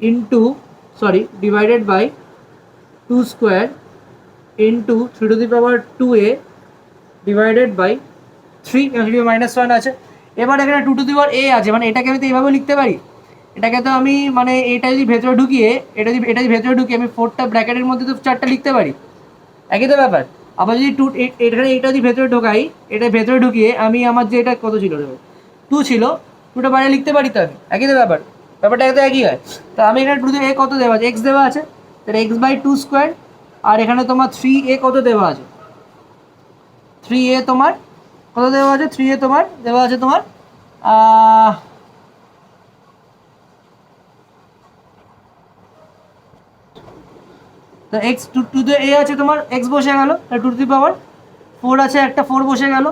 into sorry divided by 2 square into 3 to the power 2a divided by 3 minus 1 আছে। এবার এখানে 2 টু দি পাওয়ার a আছে, মানে এটাকে আমি তো এইভাবে লিখতে পারি, এটাকে তো আমি মানে এটা যদি ভেতরে ঢুকিয়ে এটা যদি ভেতরে ঢুকিয়ে আমি 4টা ব্র্যাকেটের মধ্যে তো 4টা লিখতে পারি, একই তো ব্যাপার। আবার যদি এখানে এটা যদি ভেতরে ঢোকাই, এটা ভেতরে ঢুকিয়ে আমি আমার যে এটা কত ছিল 2 ছিল, 2টা বাইরে লিখতে পারি তো আমি, একই তো ব্যাপার, ব্যাপারটা একদম একই হয়। তো আমি এখানে 2 এ কত দেওয়া আছে, এক্স দেওয়া আছে, তাহলে এক্স বাই 2 স্কোয়ার, আর এখানে তোমার 3a কত দেওয়া আছে, 3a তোমার কত দেওয়া আছে, 3a তোমার দেওয়া আছে তোমার তো এক্স টু টু এ আছে তোমার, এক্স বসে গেল, টু টু দি পাওয়ার 4 আছে, একটা 4 বসে গেল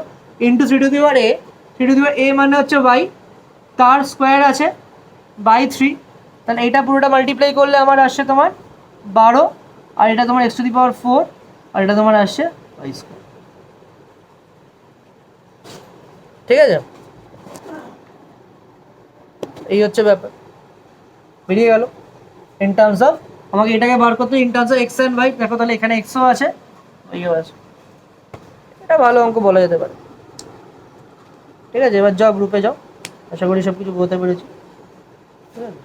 into 3 to the power a, 3 to the power a মানে হচ্ছে y, তার স্কোয়ার আছে বাই 3। তাহলে এটা পুরোটা মাল্টিপ্লাই করলে আমার আসছে তোমার 12, আর এটা তোমার এক্স টু দি পাওয়ার 4, আর এটা তোমার আসছে y স্কোয়ার। ঠিক আছে, এই হচ্ছে ব্যাপার, বেরিয়ে গেল ইন টার্মস অফ, আমাকে এটাকে বার করতে in terms of x and y. দেখো তাহলে এখানে এক্সও আছে ওইও আছে, এটা ভালো অঙ্ক বলা যেতে পারে। ঠিক আছে, এবার যাও গ্রুপে যাও, আশা করি সব কিছু বলতে পেরেছি। ঠিক আছে।